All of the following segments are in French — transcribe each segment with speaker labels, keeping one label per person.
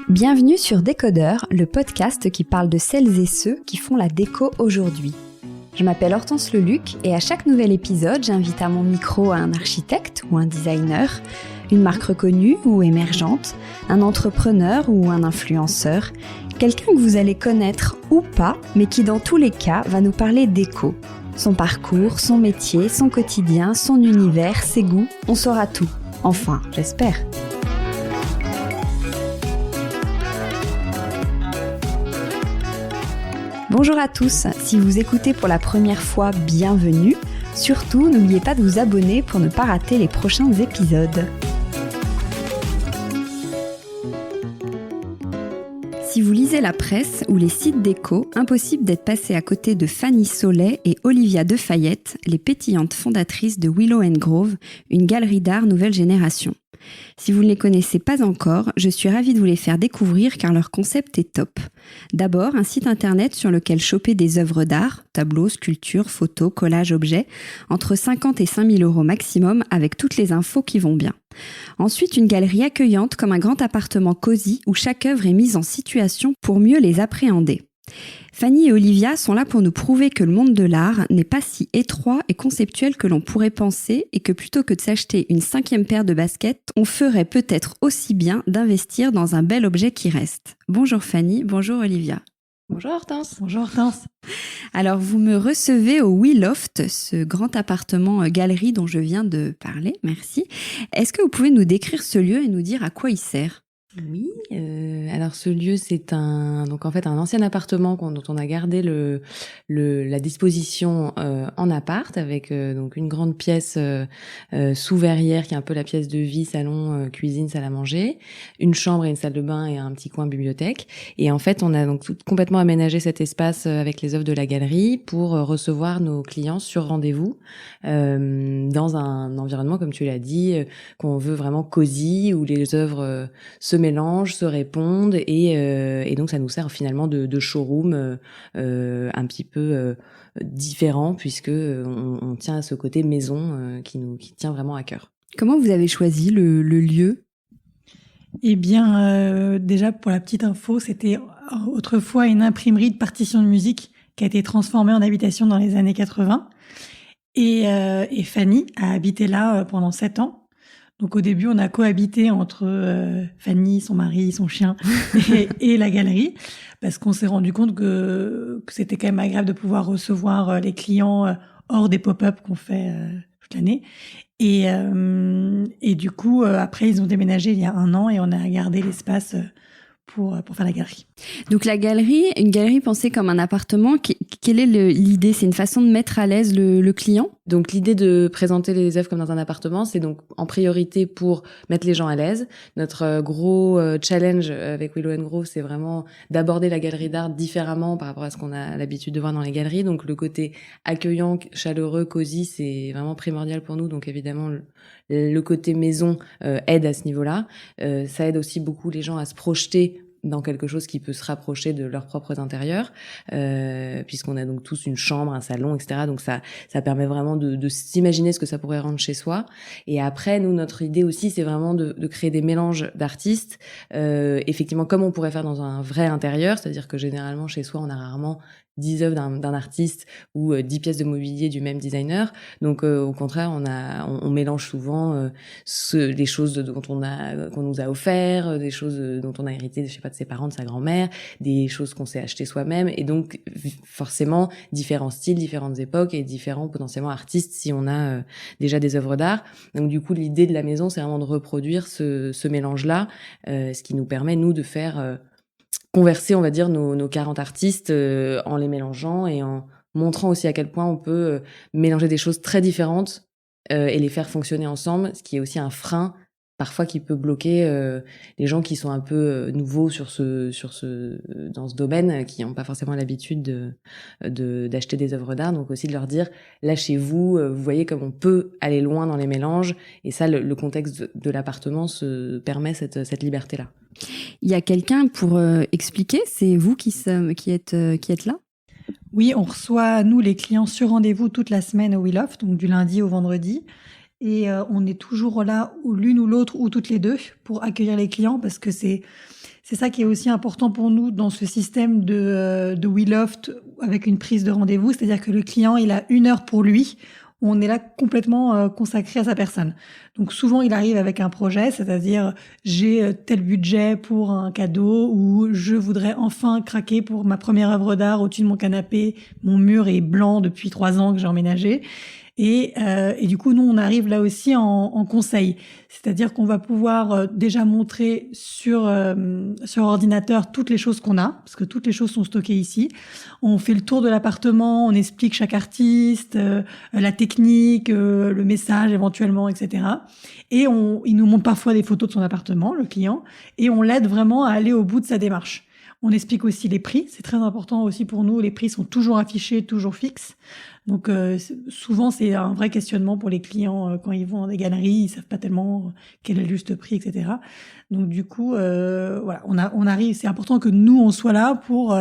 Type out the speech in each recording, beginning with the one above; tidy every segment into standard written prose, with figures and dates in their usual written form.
Speaker 1: Bienvenue sur Décodeur, le podcast qui parle de celles et ceux qui font la déco aujourd'hui. Je m'appelle Hortense Leluc et à chaque nouvel épisode, j'invite à mon micro un architecte ou un designer, une marque reconnue ou émergente, un entrepreneur ou un influenceur, quelqu'un que vous allez connaître ou pas, mais qui dans tous les cas va nous parler déco. Son parcours, son métier, son quotidien, son univers, ses goûts, on saura tout. Enfin, j'espère. Bonjour à tous, si vous écoutez pour la première fois, bienvenue. Surtout, n'oubliez pas de vous abonner pour ne pas rater les prochains épisodes. Si vous lisez la presse ou les sites déco, impossible d'être passé à côté de Fanny Soley et Olivia Defayette, les pétillantes fondatrices de Willow & Grove, une galerie d'art nouvelle génération. Si vous ne les connaissez pas encore, je suis ravie de vous les faire découvrir car leur concept est top. D'abord, un site internet sur lequel choper des œuvres d'art, tableaux, sculptures, photos, collages, objets, entre 50 et 5 000 € maximum avec toutes les infos qui vont bien. Ensuite, une galerie accueillante comme un grand appartement cosy où chaque œuvre est mise en situation pour mieux les appréhender. Fanny et Olivia sont là pour nous prouver que le monde de l'art n'est pas si étroit et conceptuel que l'on pourrait penser et que plutôt que de s'acheter une 5e paire de baskets, on ferait peut-être aussi bien d'investir dans un bel objet qui reste. Bonjour Fanny, bonjour Olivia.
Speaker 2: Bonjour Hortense.
Speaker 3: Bonjour Hortense.
Speaker 1: Alors vous me recevez au We Loft, ce grand appartement galerie dont je viens de parler, merci. Est-ce que vous pouvez nous décrire ce lieu et nous dire à quoi il sert ?
Speaker 2: Oui, alors ce lieu c'est un ancien appartement dont on a gardé la disposition en appart avec donc une grande pièce sous verrière qui est un peu la pièce de vie, salon, cuisine, salle à manger, une chambre et une salle de bain et un petit coin bibliothèque. Et en fait, on a donc complètement aménagé cet espace avec les œuvres de la galerie pour recevoir nos clients sur rendez-vous dans un environnement, comme tu l'as dit, qu'on veut vraiment cosy, où les œuvres se mélangent, se répondent et donc ça nous sert finalement de showroom un petit peu différent puisque on tient à ce côté maison qui tient vraiment à cœur.
Speaker 1: Comment vous avez choisi le lieu ?
Speaker 3: Eh bien, déjà pour la petite info, c'était autrefois une imprimerie de partitions de musique qui a été transformée en habitation dans les années 80. Et Fanny a habité là pendant 7 ans. Donc au début, on a cohabité entre Fanny, son mari, son chien et la galerie, parce qu'on s'est rendu compte que c'était quand même agréable de pouvoir recevoir les clients hors des pop-up qu'on fait toute l'année. Et du coup, après, ils ont déménagé il y a 1 an et on a gardé l'espace pour faire la galerie.
Speaker 1: Donc la galerie, une galerie pensée comme un appartement, quelle est l'idée ? C'est une façon de mettre à l'aise le client ?
Speaker 2: Donc l'idée de présenter les œuvres comme dans un appartement, c'est donc en priorité pour mettre les gens à l'aise. Notre gros challenge avec Willow & Grove, c'est vraiment d'aborder la galerie d'art différemment par rapport à ce qu'on a l'habitude de voir dans les galeries. Donc le côté accueillant, chaleureux, cosy, c'est vraiment primordial pour nous. Donc évidemment, le côté maison aide à ce niveau-là. Ça aide aussi beaucoup les gens à se projeter dans quelque chose qui peut se rapprocher de leurs propres intérieurs, puisqu'on a donc tous une chambre, un salon, etc. Donc ça permet vraiment de s'imaginer ce que ça pourrait rendre chez soi. Et après, nous, notre idée aussi, c'est vraiment de créer des mélanges d'artistes, effectivement, comme on pourrait faire dans un vrai intérieur, c'est-à-dire que généralement, chez soi, on a rarement 10 œuvres d'un artiste ou 10 pièces de mobilier du même designer. Donc au contraire, on mélange souvent les choses qu'on nous a offert, des choses dont on a hérité, je sais pas, de ses parents, de sa grand-mère, des choses qu'on s'est achetées soi-même, et donc forcément différents styles, différentes époques et différents potentiellement artistes si on a déjà des œuvres d'art. Donc du coup, l'idée de la maison, c'est vraiment de reproduire ce mélange-là, ce qui nous permet nous de faire converser, on va dire, nos 40 artistes en les mélangeant et en montrant aussi à quel point on peut mélanger des choses très différentes et les faire fonctionner ensemble, ce qui est aussi un frein parfois qui peut bloquer les gens qui sont un peu nouveaux dans ce domaine, qui n'ont pas forcément l'habitude d'acheter des œuvres d'art. Donc aussi de leur dire, lâchez-vous, vous voyez comme on peut aller loin dans les mélanges, et ça, le contexte de l'appartement se permet cette liberté-là.
Speaker 1: Il y a quelqu'un pour expliquer, c'est vous qui êtes là ?
Speaker 3: Oui, on reçoit, nous, les clients sur rendez-vous toute la semaine au We Loft, donc du lundi au vendredi. et on est toujours là, ou l'une ou l'autre, ou toutes les deux, pour accueillir les clients, parce que c'est ça qui est aussi important pour nous dans ce système de WeLoft avec une prise de rendez-vous, c'est-à-dire que le client, il a 1 heure pour lui. On est là complètement consacré à sa personne. Donc souvent, il arrive avec un projet, c'est-à-dire j'ai tel budget pour un cadeau, ou je voudrais enfin craquer pour ma première œuvre d'art au-dessus de mon canapé. Mon mur est blanc depuis 3 ans que j'ai emménagé. Et du coup, nous, on arrive là aussi en conseil. C'est-à-dire qu'on va pouvoir déjà montrer sur ordinateur toutes les choses qu'on a, parce que toutes les choses sont stockées ici. On fait le tour de l'appartement, on explique chaque artiste, la technique, le message éventuellement, etc. Et il nous montre parfois des photos de son appartement, le client, et on l'aide vraiment à aller au bout de sa démarche. On explique aussi les prix, c'est très important aussi pour nous, les prix sont toujours affichés, toujours fixes. Donc souvent c'est un vrai questionnement pour les clients quand ils vont dans des galeries, ils savent pas tellement quel est le juste prix, etc. Donc du coup, voilà, on arrive, c'est important que nous on soit là pour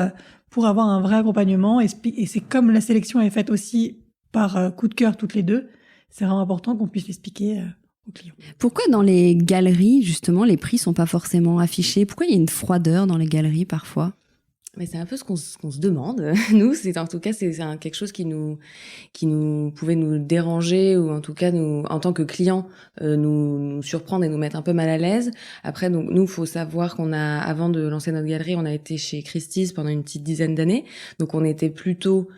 Speaker 3: avoir un vrai accompagnement, et c'est comme la sélection est faite aussi par coup de cœur toutes les deux, c'est vraiment important qu'on puisse l'expliquer aux clients.
Speaker 1: Pourquoi dans les galeries, justement, les prix sont pas forcément affichés? Pourquoi il y a une froideur dans les galeries parfois?
Speaker 2: Mais c'est un peu ce qu'on se demande. Nous, en tout cas, c'est quelque chose qui nous pouvait nous déranger, ou en tout cas nous, en tant que clients, nous surprendre et nous mettre un peu mal à l'aise. Après, donc nous, faut savoir avant de lancer notre galerie, on a été chez Christie's pendant une petite dizaine d'années, donc on était plutôt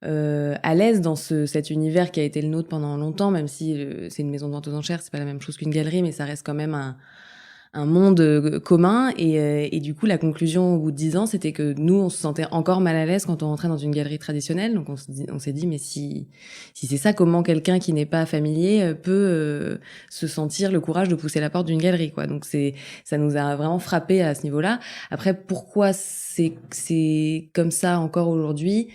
Speaker 2: à l'aise dans cet univers qui a été le nôtre pendant longtemps, même si c'est une maison de vente aux enchères, c'est pas la même chose qu'une galerie, mais ça reste quand même un monde commun, et du coup la conclusion au bout de 10 ans, c'était que nous on se sentait encore mal à l'aise quand on rentrait dans une galerie traditionnelle. Donc on s'est dit mais si c'est ça, comment quelqu'un qui n'est pas familier peut se sentir le courage de pousser la porte d'une galerie, quoi. Donc ça nous a vraiment frappé à ce niveau-là. Après, pourquoi c'est comme ça encore aujourd'hui?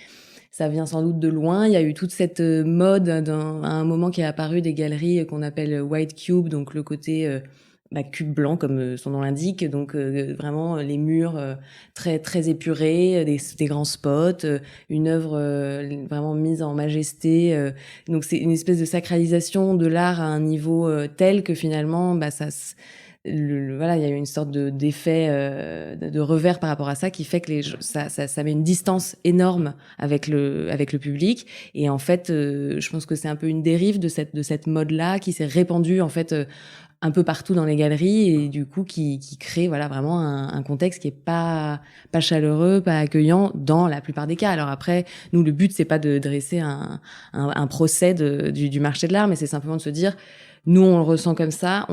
Speaker 2: Ça vient sans doute de loin. Il y a eu toute cette mode à un moment qui est apparu, des galeries qu'on appelle white cube, donc le côté cube blanc comme son nom l'indique, donc vraiment les murs très très épurés, des grands spots, une œuvre vraiment mise en majesté, donc c'est une espèce de sacralisation de l'art à un niveau tel que finalement voilà, il y a eu une sorte d'effet de revers par rapport à ça, qui fait que ça met une distance énorme avec le public. Et en fait, je pense que c'est un peu une dérive de cette mode-là qui s'est répandue en fait un peu partout dans les galeries, et du coup qui crée voilà vraiment un contexte qui est pas chaleureux, pas accueillant dans la plupart des cas. Alors après, nous, le but c'est pas de dresser un procès du marché de l'art, mais c'est simplement de se dire, nous on le ressent comme ça,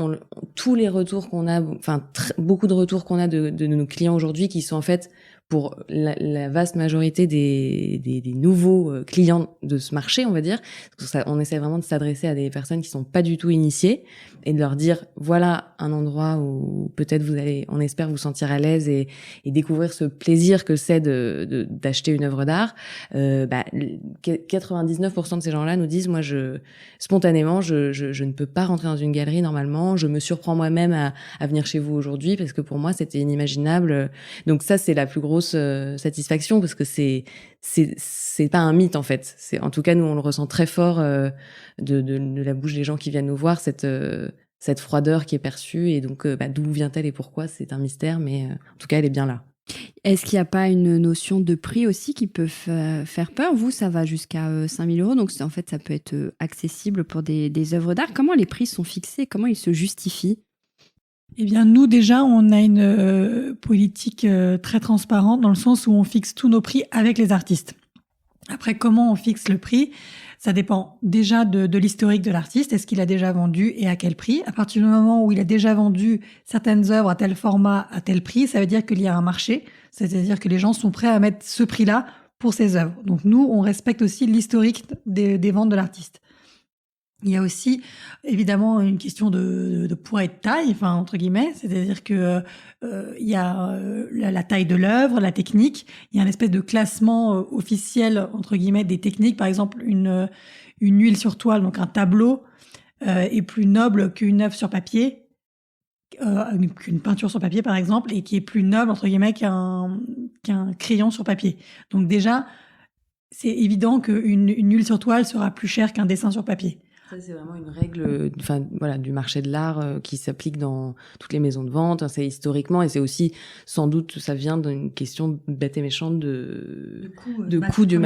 Speaker 2: tous les retours qu'on a, enfin beaucoup de retours qu'on a de nos clients aujourd'hui, qui sont en fait pour la vaste majorité des nouveaux clients de ce marché, on va dire. On essaie vraiment de s'adresser à des personnes qui sont pas du tout initiées, et de leur dire, voilà un endroit où peut-être vous allez, on espère, vous sentir à l'aise et découvrir ce plaisir que c'est d'acheter une œuvre d'art. 99% de ces gens-là nous disent, moi, spontanément, je ne peux pas rentrer dans une galerie normalement, je me surprends moi-même à venir chez vous aujourd'hui, parce que pour moi, c'était inimaginable. Donc ça, c'est la plus grosse satisfaction, parce que c'est pas un mythe en fait. En tout cas, nous on le ressent très fort de la bouche des gens qui viennent nous voir, cette froideur qui est perçue, et donc d'où vient-elle et pourquoi, c'est un mystère, mais en tout cas elle est bien là.
Speaker 1: Est-ce qu'il n'y a pas une notion de prix aussi qui peut faire peur? Vous, ça va jusqu'à 5 000 €, donc en fait ça peut être accessible pour des œuvres d'art. Comment les prix sont fixés? Comment ils se justifient?
Speaker 3: Eh bien, nous, déjà, on a une politique très transparente, dans le sens où on fixe tous nos prix avec les artistes. Après, comment on fixe le prix? Ça dépend déjà de l'historique de l'artiste. Est-ce qu'il a déjà vendu et à quel prix? À partir du moment où il a déjà vendu certaines œuvres à tel format, à tel prix, ça veut dire qu'il y a un marché. C'est-à-dire que les gens sont prêts à mettre ce prix-là pour ces œuvres. Donc nous, on respecte aussi l'historique des ventes de l'artiste. Il y a aussi évidemment une question de poids et de taille, enfin entre guillemets, c'est-à-dire que il y a la taille de l'œuvre, la technique, il y a un espèce de classement officiel entre guillemets des techniques. Par exemple, une huile sur toile, donc un tableau, est plus noble qu'une œuvre sur papier, qu'une peinture sur papier par exemple, et qui est plus noble entre guillemets qu'un crayon sur papier. Donc déjà, c'est évident qu'une huile sur toile sera plus chère qu'un dessin sur papier.
Speaker 2: Ça, c'est vraiment une règle, du marché de l'art qui s'applique dans toutes les maisons de vente. Hein, c'est historiquement, et c'est aussi, sans doute, ça vient d'une question bête et méchante de coût du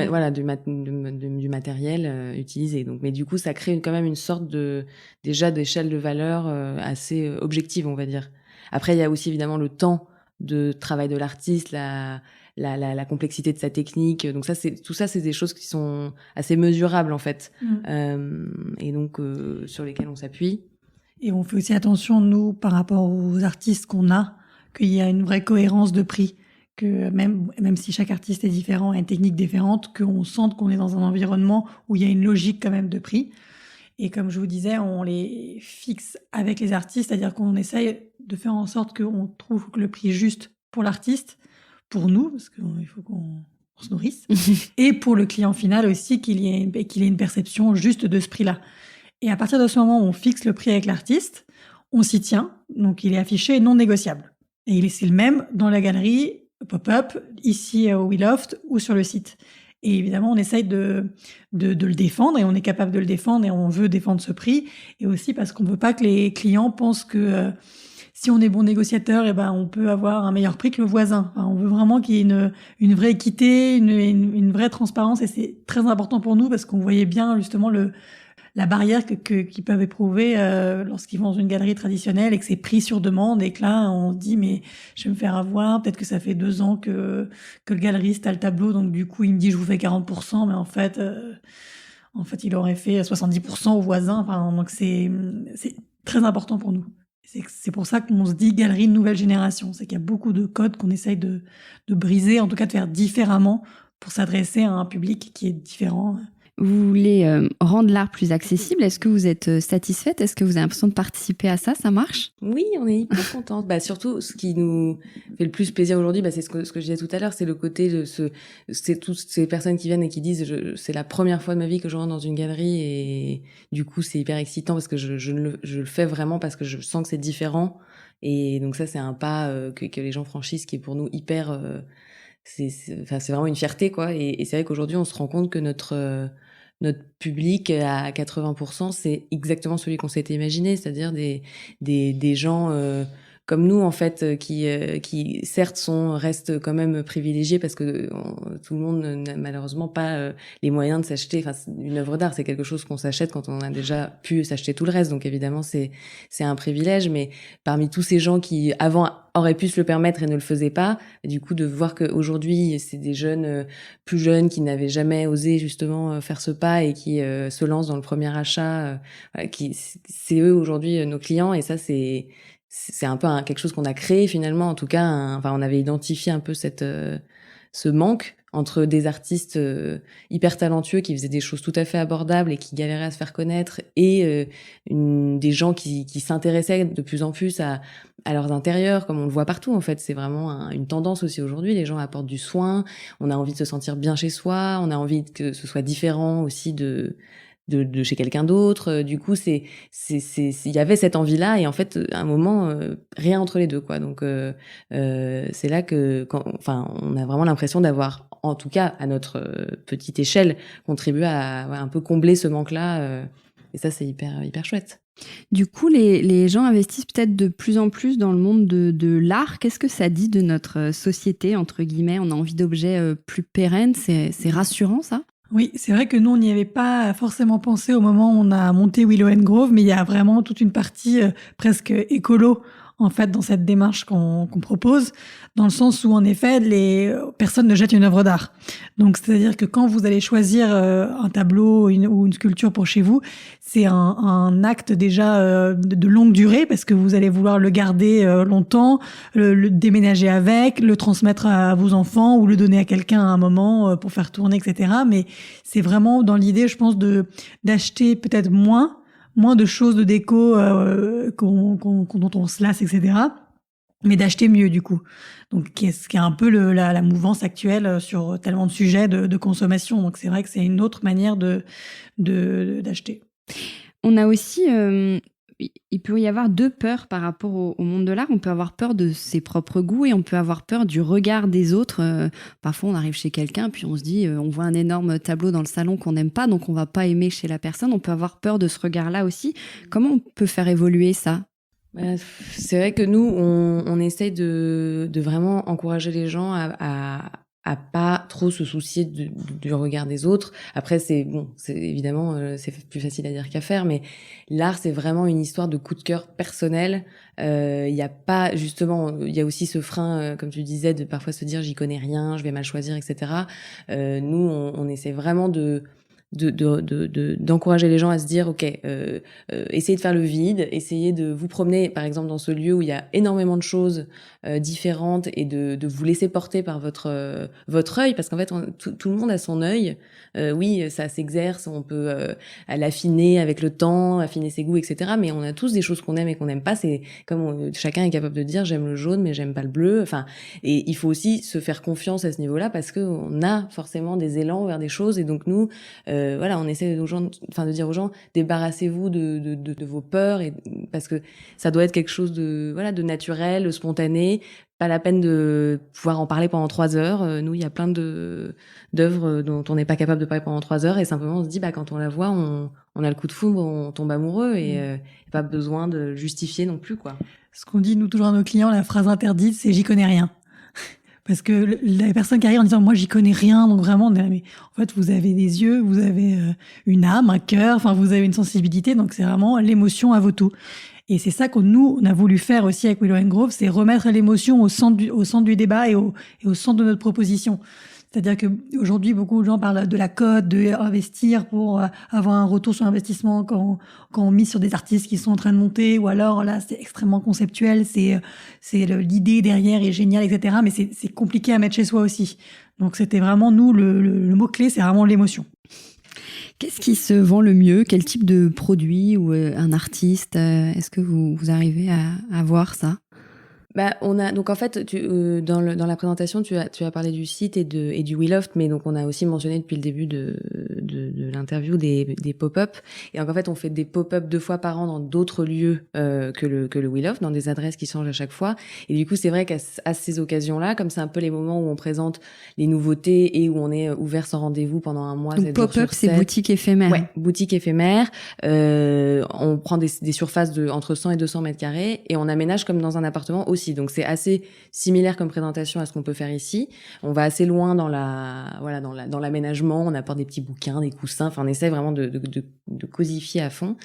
Speaker 2: matériel utilisé. Donc, mais du coup, ça crée quand même une sorte déjà d'échelle de valeur assez objective, on va dire. Après, il y a aussi évidemment le temps de travail de l'artiste, la complexité de sa technique. Donc tout ça, c'est des choses qui sont assez mesurables en fait, et donc sur lesquelles on s'appuie.
Speaker 3: Et on fait aussi attention, nous, par rapport aux artistes qu'on a, qu'il y a une vraie cohérence de prix, que même si chaque artiste est différent, a une technique différente, qu'on sente qu'on est dans un environnement où il y a une logique quand même de prix. Et comme je vous disais, on les fixe avec les artistes, c'est-à-dire qu'on essaye de faire en sorte qu'on trouve le prix juste pour l'artiste, pour nous, parce qu'il faut qu'on se nourrisse, et pour le client final aussi, qu'il ait une perception juste de ce prix-là. Et à partir de ce moment où on fixe le prix avec l'artiste, on s'y tient, donc il est affiché non négociable. Et c'est le même dans la galerie pop-up, ici au WeLoft ou sur le site. Et évidemment, on essaye de le défendre, et on est capable de le défendre, et on veut défendre ce prix. Et aussi parce qu'on veut pas que les clients pensent que si on est bon négociateur, on peut avoir un meilleur prix que le voisin. Enfin, on veut vraiment qu'il y ait une vraie équité, une vraie transparence, et c'est très important pour nous parce qu'on voyait bien justement la barrière qu'ils peuvent éprouver lorsqu'ils vont dans une galerie traditionnelle et que c'est pris sur demande, et que là on se dit mais je vais me faire avoir, peut-être que ça fait 2 ans que le galeriste a le tableau, donc du coup il me dit je vous fais 40%, mais en fait il aurait fait 70% au voisin. Enfin, donc c'est très important pour nous. C'est pour ça qu'on se dit galerie de nouvelle génération, c'est qu'il y a beaucoup de codes qu'on essaye de briser, en tout cas de faire différemment pour s'adresser à un public qui est différent.
Speaker 1: Vous voulez rendre l'art plus accessible. Est-ce que vous êtes satisfaite? Est-ce que vous avez l'impression de participer à ça? Ça marche?
Speaker 2: Oui, on est hyper contente. Surtout, ce qui nous fait le plus plaisir aujourd'hui, c'est ce que je disais tout à l'heure, c'est le côté de c'est toutes ces personnes qui viennent et qui disent c'est la première fois de ma vie que je rentre dans une galerie, et du coup c'est hyper excitant parce que je le fais vraiment parce que je sens que c'est différent, et donc ça c'est un pas que les gens franchissent qui est pour nous hyper c'est vraiment une fierté quoi, et c'est vrai qu'aujourd'hui on se rend compte que notre public à 80%, c'est exactement celui qu'on s'était imaginé, c'est-à-dire des gens comme nous en fait, qui certes restent quand même privilégiés parce que tout le monde n'a malheureusement pas les moyens de s'acheter. Enfin, une œuvre d'art, c'est quelque chose qu'on s'achète quand on a déjà pu s'acheter tout le reste. Donc évidemment, c'est un privilège. Mais parmi tous ces gens qui avant auraient pu se le permettre et ne le faisaient pas, du coup de voir qu'aujourd'hui c'est des jeunes plus jeunes qui n'avaient jamais osé justement faire ce pas et qui se lancent dans le premier achat, c'est eux aujourd'hui nos clients, et ça c'est un peu quelque chose qu'on a créé finalement, en tout cas on avait identifié un peu ce manque entre des artistes hyper talentueux qui faisaient des choses tout à fait abordables et qui galéraient à se faire connaître, et des gens qui s'intéressaient de plus en plus à leurs intérieurs, comme on le voit partout en fait. C'est vraiment une tendance aussi aujourd'hui, les gens apportent du soin, on a envie de se sentir bien chez soi, on a envie que ce soit différent aussi de chez quelqu'un d'autre. Du coup, il y avait cette envie-là, et en fait, à un moment, rien entre les deux, quoi. Donc, c'est là que, on a vraiment l'impression d'avoir, en tout cas, à notre petite échelle, contribué à un peu combler ce manque-là. Et ça, c'est hyper, hyper chouette.
Speaker 1: Du coup, les gens investissent peut-être de plus en plus dans le monde de l'art. Qu'est-ce que ça dit de notre société, entre guillemets? On a envie d'objets plus pérennes. C'est rassurant, ça?
Speaker 3: Oui, c'est vrai que nous, on n'y avait pas forcément pensé au moment où on a monté Willow & Grove, mais il y a vraiment toute une partie presque écolo, en fait, dans cette démarche qu'on propose, dans le sens où, en effet, les personnes ne jettent une œuvre d'art. Donc, c'est-à-dire que quand vous allez choisir un tableau ou une sculpture pour chez vous, c'est un acte déjà de longue durée, parce que vous allez vouloir le garder longtemps, le déménager avec, le transmettre à vos enfants ou le donner à quelqu'un à un moment pour faire tourner, etc. Mais c'est vraiment dans l'idée, je pense, d'acheter peut-être moins de choses de déco dont on se lasse, etc., mais d'acheter mieux, du coup. Donc, ce qui est un peu la mouvance actuelle sur tellement de sujets de consommation. Donc, c'est vrai que c'est une autre manière d'acheter.
Speaker 1: On a aussi il peut y avoir deux peurs par rapport au monde de l'art. On peut avoir peur de ses propres goûts et on peut avoir peur du regard des autres. Parfois, on arrive chez quelqu'un, puis on se dit, on voit un énorme tableau dans le salon qu'on n'aime pas, donc on va pas aimer chez la personne. On peut avoir peur de ce regard-là aussi. Comment on peut faire évoluer ça ?
Speaker 2: C'est vrai que nous, on essaye de vraiment encourager les gens à pas trop se soucier du regard des autres. Après, c'est évidemment, c'est plus facile à dire qu'à faire, mais l'art, c'est vraiment une histoire de coup de cœur personnel. Il y a pas, justement, il y a aussi ce frein, comme tu disais, de parfois se dire j'y connais rien, je vais mal choisir, etc. Nous, on essaie vraiment d'encourager les gens à se dire ok, essayez de faire le vide, essayez de vous promener par exemple dans ce lieu où il y a énormément de choses différentes et de vous laisser porter par votre œil, parce qu'en fait tout le monde a son œil. Oui, ça s'exerce, on peut l'affiner avec le temps, affiner ses goûts, etc. Mais on a tous des choses qu'on aime et qu'on n'aime pas. C'est comme chacun est capable de dire j'aime le jaune mais j'aime pas le bleu. Enfin, et il faut aussi se faire confiance à ce niveau-là, parce que on a forcément des élans vers des choses, et donc nous voilà, on essaie de dire aux gens, débarrassez-vous de vos peurs, et parce que ça doit être quelque chose de naturel, spontané. Pas la peine de pouvoir en parler pendant 3 heures. Nous, il y a plein d'œuvres dont on n'est pas capable de parler pendant 3 heures, et simplement on se dit, quand on la voit, on a le coup de foudre, on tombe amoureux, et pas besoin de justifier non plus, quoi.
Speaker 3: Ce qu'on dit, nous, toujours à nos clients, la phrase interdite, c'est « j'y connais rien ». Parce que la personne qui arrive en disant « moi, j'y connais rien », donc vraiment, on dit, mais en fait, vous avez des yeux, vous avez une âme, un cœur, enfin, vous avez une sensibilité, donc c'est vraiment l'émotion à vos tout. Et c'est ça que nous, on a voulu faire aussi avec Willow & Grove, c'est remettre l'émotion au centre du débat et au centre de notre proposition. C'est-à-dire que aujourd'hui, beaucoup de gens parlent de la cote, de investir pour avoir un retour sur investissement quand on mise sur des artistes qui sont en train de monter, ou alors là, c'est extrêmement conceptuel, l'idée derrière est géniale, etc. Mais c'est compliqué à mettre chez soi aussi. Donc c'était vraiment, nous, le mot-clé, c'est vraiment l'émotion.
Speaker 1: Qu'est-ce qui se vend le mieux ? Quel type de produit ou un artiste ? Est-ce que vous arrivez à voir ça ?
Speaker 2: On a donc en fait dans la présentation tu as parlé du site et du WeLoft, mais donc on a aussi mentionné depuis le début de l'interview des pop-up, et donc en fait on fait des pop-up 2 fois par an dans d'autres lieux que le WeLoft, dans des adresses qui changent à chaque fois, et du coup c'est vrai qu'à ces occasions-là, comme c'est un peu les moments où on présente les nouveautés et où on est ouvert sans rendez-vous pendant un mois.
Speaker 1: Donc pop-up, c'est boutique éphémère.
Speaker 2: Ouais, boutique éphémère. On prend des surfaces de entre 100 et 200 mètres carrés, et on aménage comme dans un appartement aussi. Donc c'est assez similaire comme présentation à ce qu'on peut faire ici. On va assez loin dans l'aménagement. On apporte des petits bouquins, des coussins. Enfin, on essaie vraiment de cosifier à fond.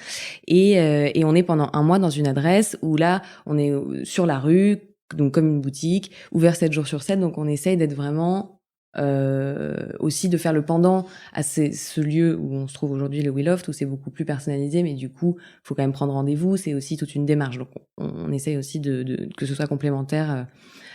Speaker 2: Et on est pendant un mois dans une adresse où là, on est sur la rue, donc comme une boutique, ouvert 7 jours sur 7. Donc on essaye d'être vraiment aussi de faire le pendant à ce lieu où on se trouve aujourd'hui, le WeLoft, où c'est beaucoup plus personnalisé, mais du coup faut quand même prendre rendez-vous, c'est aussi toute une démarche, donc on essaye aussi que ce soit complémentaire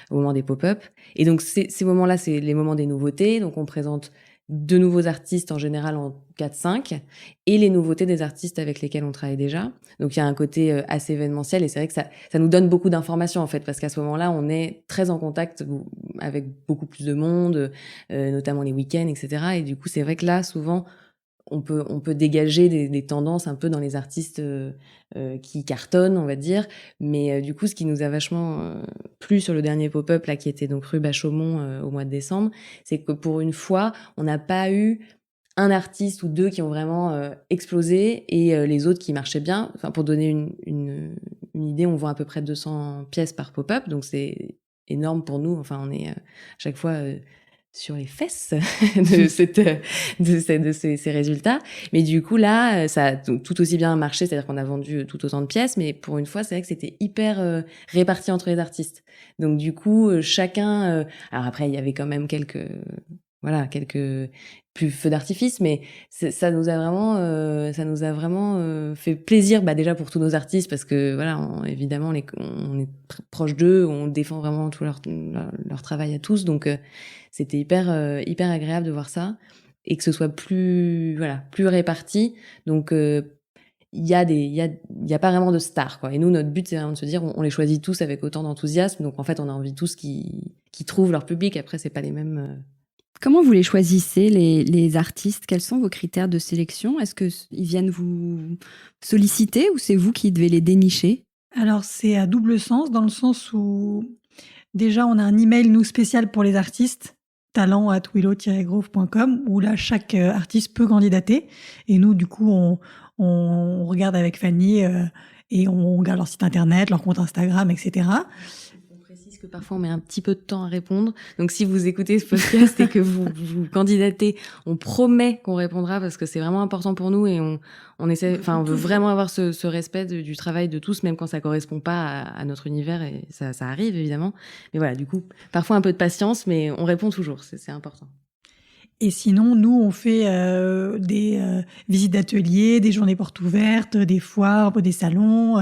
Speaker 2: au moment des pop-up. Et donc ces moments-là, c'est les moments des nouveautés, donc on présente de nouveaux artistes en général en 4-5, et les nouveautés des artistes avec lesquels on travaille déjà. Donc il y a un côté assez événementiel, et c'est vrai que ça nous donne beaucoup d'informations en fait, parce qu'à ce moment-là on est très en contact avec beaucoup plus de monde, notamment les week-ends, etc. Et du coup c'est vrai que là souvent on peut dégager des tendances un peu dans les artistes qui cartonnent, on va dire. Mais du coup, ce qui nous a vachement plu sur le dernier pop-up, là, qui était donc rue Bachaumont au mois de décembre, c'est que pour une fois, on n'a pas eu un artiste ou 2 qui ont vraiment explosé, et les autres qui marchaient bien. Enfin, pour donner une idée, on vend à peu près 200 pièces par pop-up, donc c'est énorme pour nous. Enfin, on est à chaque fois sur les fesses de ces résultats. Mais du coup, là, ça a tout aussi bien marché, c'est-à-dire qu'on a vendu tout autant de pièces, mais pour une fois, c'est vrai que c'était hyper réparti entre les artistes. Donc du coup, chacun... alors après, il y avait quand même quelques plus feux d'artifice, mais ça nous a vraiment fait plaisir, déjà pour tous nos artistes, parce que évidemment on est proche d'eux, on défend vraiment tout leur travail à tous, donc c'était hyper agréable de voir ça, et que ce soit plus réparti. Donc il y a pas vraiment de stars, quoi. Et nous, notre but, c'est vraiment de se dire, on les choisit tous avec autant d'enthousiasme. Donc en fait, on a envie tous qu'ils trouvent leur public. Après, c'est pas les mêmes
Speaker 1: Comment vous les choisissez, les artistes? Quels sont vos critères de sélection? Est-ce qu'ils viennent vous solliciter ou c'est vous qui devez les dénicher?
Speaker 3: Alors, c'est à double sens, dans le sens où déjà, on a un email, nous, spécial pour les artistes, talent@willow-grove.com, où là, chaque artiste peut candidater. Et nous, du coup, on regarde avec Fanny et on regarde leur site internet, leur compte Instagram, etc.
Speaker 2: On précise que parfois on met un petit peu de temps à répondre. Donc si vous écoutez ce podcast et que vous candidatez, on promet qu'on répondra parce que c'est vraiment important pour nous et on essaie, enfin on veut vraiment avoir ce respect du travail de tous, même quand ça correspond pas à notre univers et ça arrive évidemment. Mais voilà, du coup, parfois un peu de patience, mais on répond toujours, c'est important.
Speaker 3: Et sinon, nous, on fait des visites d'ateliers, des journées portes ouvertes, des foires, des salons,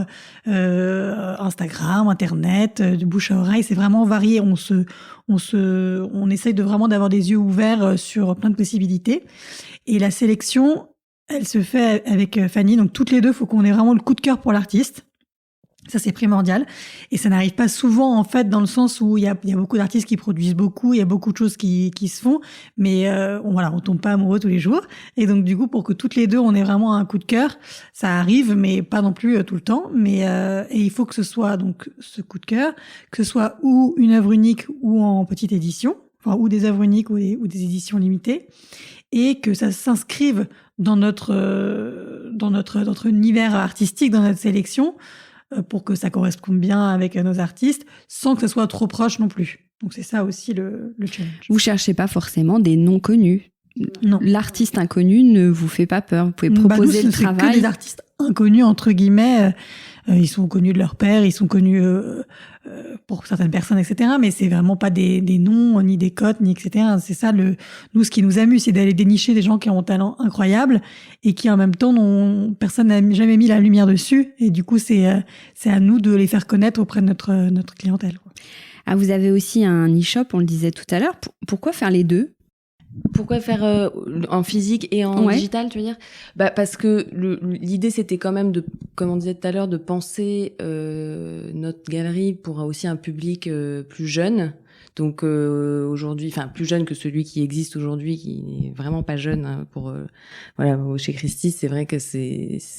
Speaker 3: Instagram, Internet, de bouche à oreille. C'est vraiment varié. On essaye de vraiment d'avoir des yeux ouverts sur plein de possibilités. Et la sélection, elle se fait avec Fanny. Donc toutes les deux, il faut qu'on ait vraiment le coup de cœur pour l'artiste. Ça, c'est primordial. Et ça n'arrive pas souvent, en fait, dans le sens où il y a beaucoup d'artistes qui produisent beaucoup, il y a beaucoup de choses qui se font, mais on tombe pas amoureux tous les jours. Et donc, du coup, pour que toutes les deux, on ait vraiment un coup de cœur, ça arrive, mais pas non plus tout le temps. Mais et il faut que ce soit donc ce coup de cœur, que ce soit ou une œuvre unique ou en petite édition, enfin, ou des œuvres uniques ou des éditions limitées, et que ça s'inscrive dans notre univers artistique, dans notre sélection, pour que ça corresponde bien avec nos artistes, sans que ce soit trop proche non plus. Donc c'est ça aussi le challenge.
Speaker 1: Vous cherchez pas forcément des noms connus.
Speaker 3: Non.
Speaker 1: L'artiste inconnu ne vous fait pas peur. Vous pouvez proposer le travail.
Speaker 3: Que des artistes inconnus, entre guillemets. Ils sont connus de leur père, ils sont connus pour certaines personnes, etc. Mais c'est vraiment pas des noms, ni des cotes, ni etc. C'est ça, nous, ce qui nous amuse, c'est d'aller dénicher des gens qui ont un talent incroyable et qui, en même temps, personne n'a jamais mis la lumière dessus. Et du coup, c'est à nous de les faire connaître auprès de notre clientèle, quoi.
Speaker 1: Ah, vous avez aussi un e-shop, on le disait tout à l'heure. Pourquoi faire les deux?
Speaker 2: Pourquoi faire en physique et en digital, tu veux dire? Parce que l'idée c'était quand même de, comme on disait tout à l'heure, de penser notre galerie pour aussi un public plus jeune. Donc aujourd'hui, enfin plus jeune que celui qui existe aujourd'hui, qui n'est vraiment pas jeune. Hein, voilà, chez Christie, c'est vrai que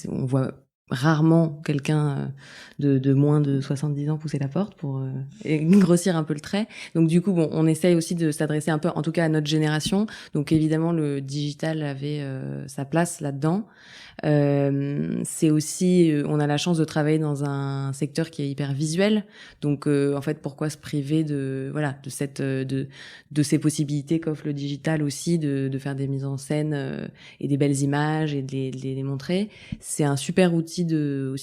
Speaker 2: on voit rarement quelqu'un de moins de 70 ans pousser la porte pour grossir un peu le trait. Donc du coup, on essaye aussi de s'adresser un peu, en tout cas à notre génération. Donc évidemment, le digital avait sa place là-dedans. C'est aussi, on a la chance de travailler dans un secteur qui est hyper visuel. Donc en fait, pourquoi se priver de ces possibilités qu'offre le digital aussi, de faire des mises en scène et des belles images et de les montrer. C'est un super outil de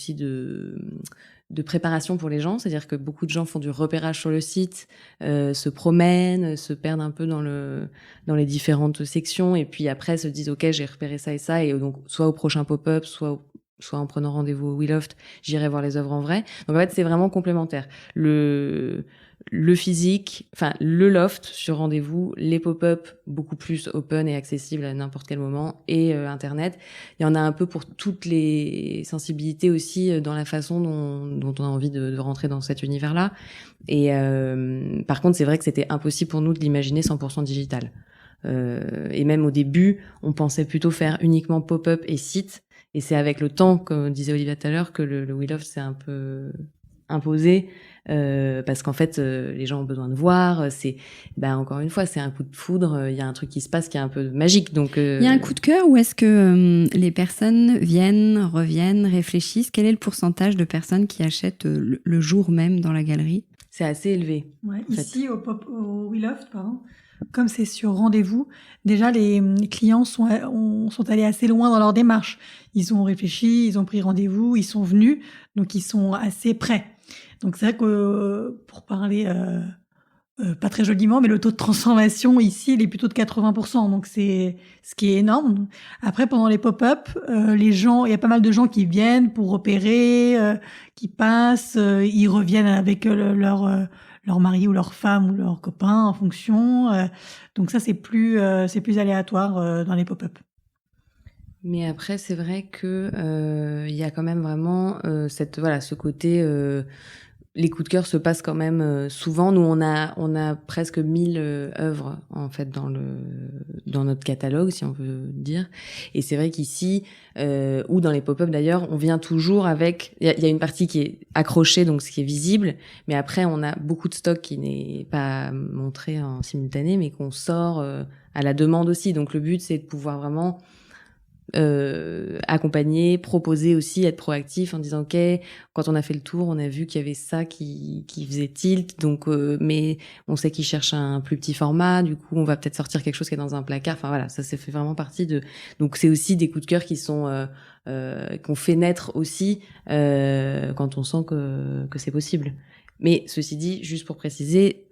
Speaker 2: préparation pour les gens, c'est-à-dire que beaucoup de gens font du repérage sur le site, se promènent, se perdent un peu dans les différentes sections et puis après se disent ok, j'ai repéré ça et donc soit au prochain pop-up, soit en prenant rendez-vous au We Loft, j'irai voir les œuvres en vrai. Donc en fait, c'est vraiment complémentaire. Le physique, enfin le loft sur rendez-vous, les pop-up beaucoup plus open et accessibles à n'importe quel moment, et Internet. Il y en a un peu pour toutes les sensibilités aussi dans la façon dont on a envie de rentrer dans cet univers-là. Et par contre, c'est vrai que c'était impossible pour nous de l'imaginer 100% digital. Et même au début, on pensait plutôt faire uniquement pop-up et site. Et c'est avec le temps, comme disait Olivia tout à l'heure, que le We Loft s'est un peu imposé. Parce qu'en fait les gens ont besoin de voir, encore une fois c'est un coup de foudre, il y a un truc qui se passe qui est un peu magique, donc
Speaker 1: il y a un coup de cœur, ou est-ce que les personnes viennent, reviennent, réfléchissent? Quel est le pourcentage de personnes qui achètent le jour même dans la galerie?
Speaker 2: C'est assez élevé.
Speaker 3: Ouais, ici au We Loft, comme c'est sur rendez-vous, déjà les clients sont allés assez loin dans leur démarche. Ils ont réfléchi, ils ont pris rendez-vous, ils sont venus, donc ils sont assez prêts. Donc c'est vrai que pour parler pas très joliment, mais le taux de transformation ici, il est plutôt de 80%. Donc c'est ce qui est énorme. Après, pendant les pop-up, il y a pas mal de gens qui viennent pour repérer, qui passent, ils reviennent avec leur mari ou leur femme ou leur copain en fonction. Donc ça, c'est plus aléatoire dans les pop-up.
Speaker 2: Mais après, c'est vrai que il y a quand même vraiment ce côté les coups de cœur se passent quand même souvent. Nous, on a presque 1000 œuvres en fait dans notre catalogue, si on veut dire. Et c'est vrai qu'ici, ou dans les pop-up d'ailleurs, on vient toujours avec. Il y a une partie qui est accrochée, donc ce qui est visible. Mais après, on a beaucoup de stock qui n'est pas montré en simultané, mais qu'on sort à la demande aussi. Donc le but, c'est de pouvoir vraiment accompagner, proposer aussi, être proactif en disant ok, quand on a fait le tour, on a vu qu'il y avait ça qui faisait tilt, donc mais on sait qu'ils cherchent un plus petit format, du coup on va peut-être sortir quelque chose qui est dans un placard. Enfin voilà, ça fait vraiment partie de. Donc c'est aussi des coups de cœur qui sont qu'on fait naître aussi quand on sent que c'est possible. Mais ceci dit, juste pour préciser,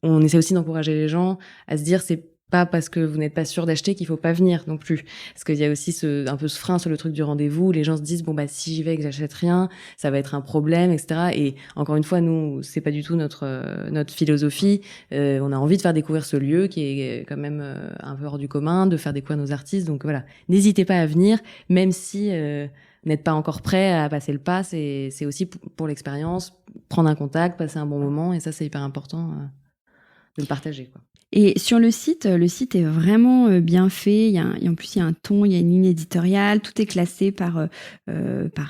Speaker 2: on essaie aussi d'encourager les gens à se dire c'est pas parce que vous n'êtes pas sûr d'acheter qu'il faut pas venir non plus, parce qu'il y a aussi un peu ce frein sur le truc du rendez-vous. Les gens se disent bon bah si j'y vais et que j'achète rien, ça va être un problème, etc. Et encore une fois, nous c'est pas du tout notre philosophie. On a envie de faire découvrir ce lieu qui est quand même un peu hors du commun, de faire découvrir nos artistes. Donc voilà, n'hésitez pas à venir, même si n'êtes pas encore prêt à passer le pas. C'est aussi pour l'expérience, prendre un contact, passer un bon moment, et ça c'est hyper important de le partager, quoi.
Speaker 1: Et sur le site est vraiment bien fait. En plus, il y a un ton, il y a une ligne éditoriale. Tout est classé par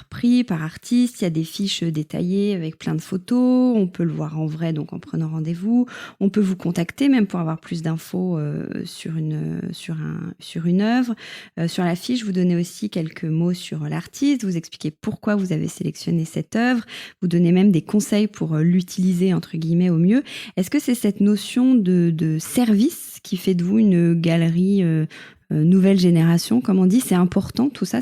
Speaker 1: prix, par artiste. Il y a des fiches détaillées avec plein de photos. On peut le voir en vrai, donc en prenant rendez-vous. On peut vous contacter même pour avoir plus d'infos sur une œuvre. Sur la fiche, vous donnez aussi quelques mots sur l'artiste. Vous expliquez pourquoi vous avez sélectionné cette œuvre. Vous donnez même des conseils pour l'utiliser entre guillemets au mieux. Est-ce que c'est cette notion de service qui fait de vous une galerie nouvelle génération, comme on dit? C'est important, tout ça,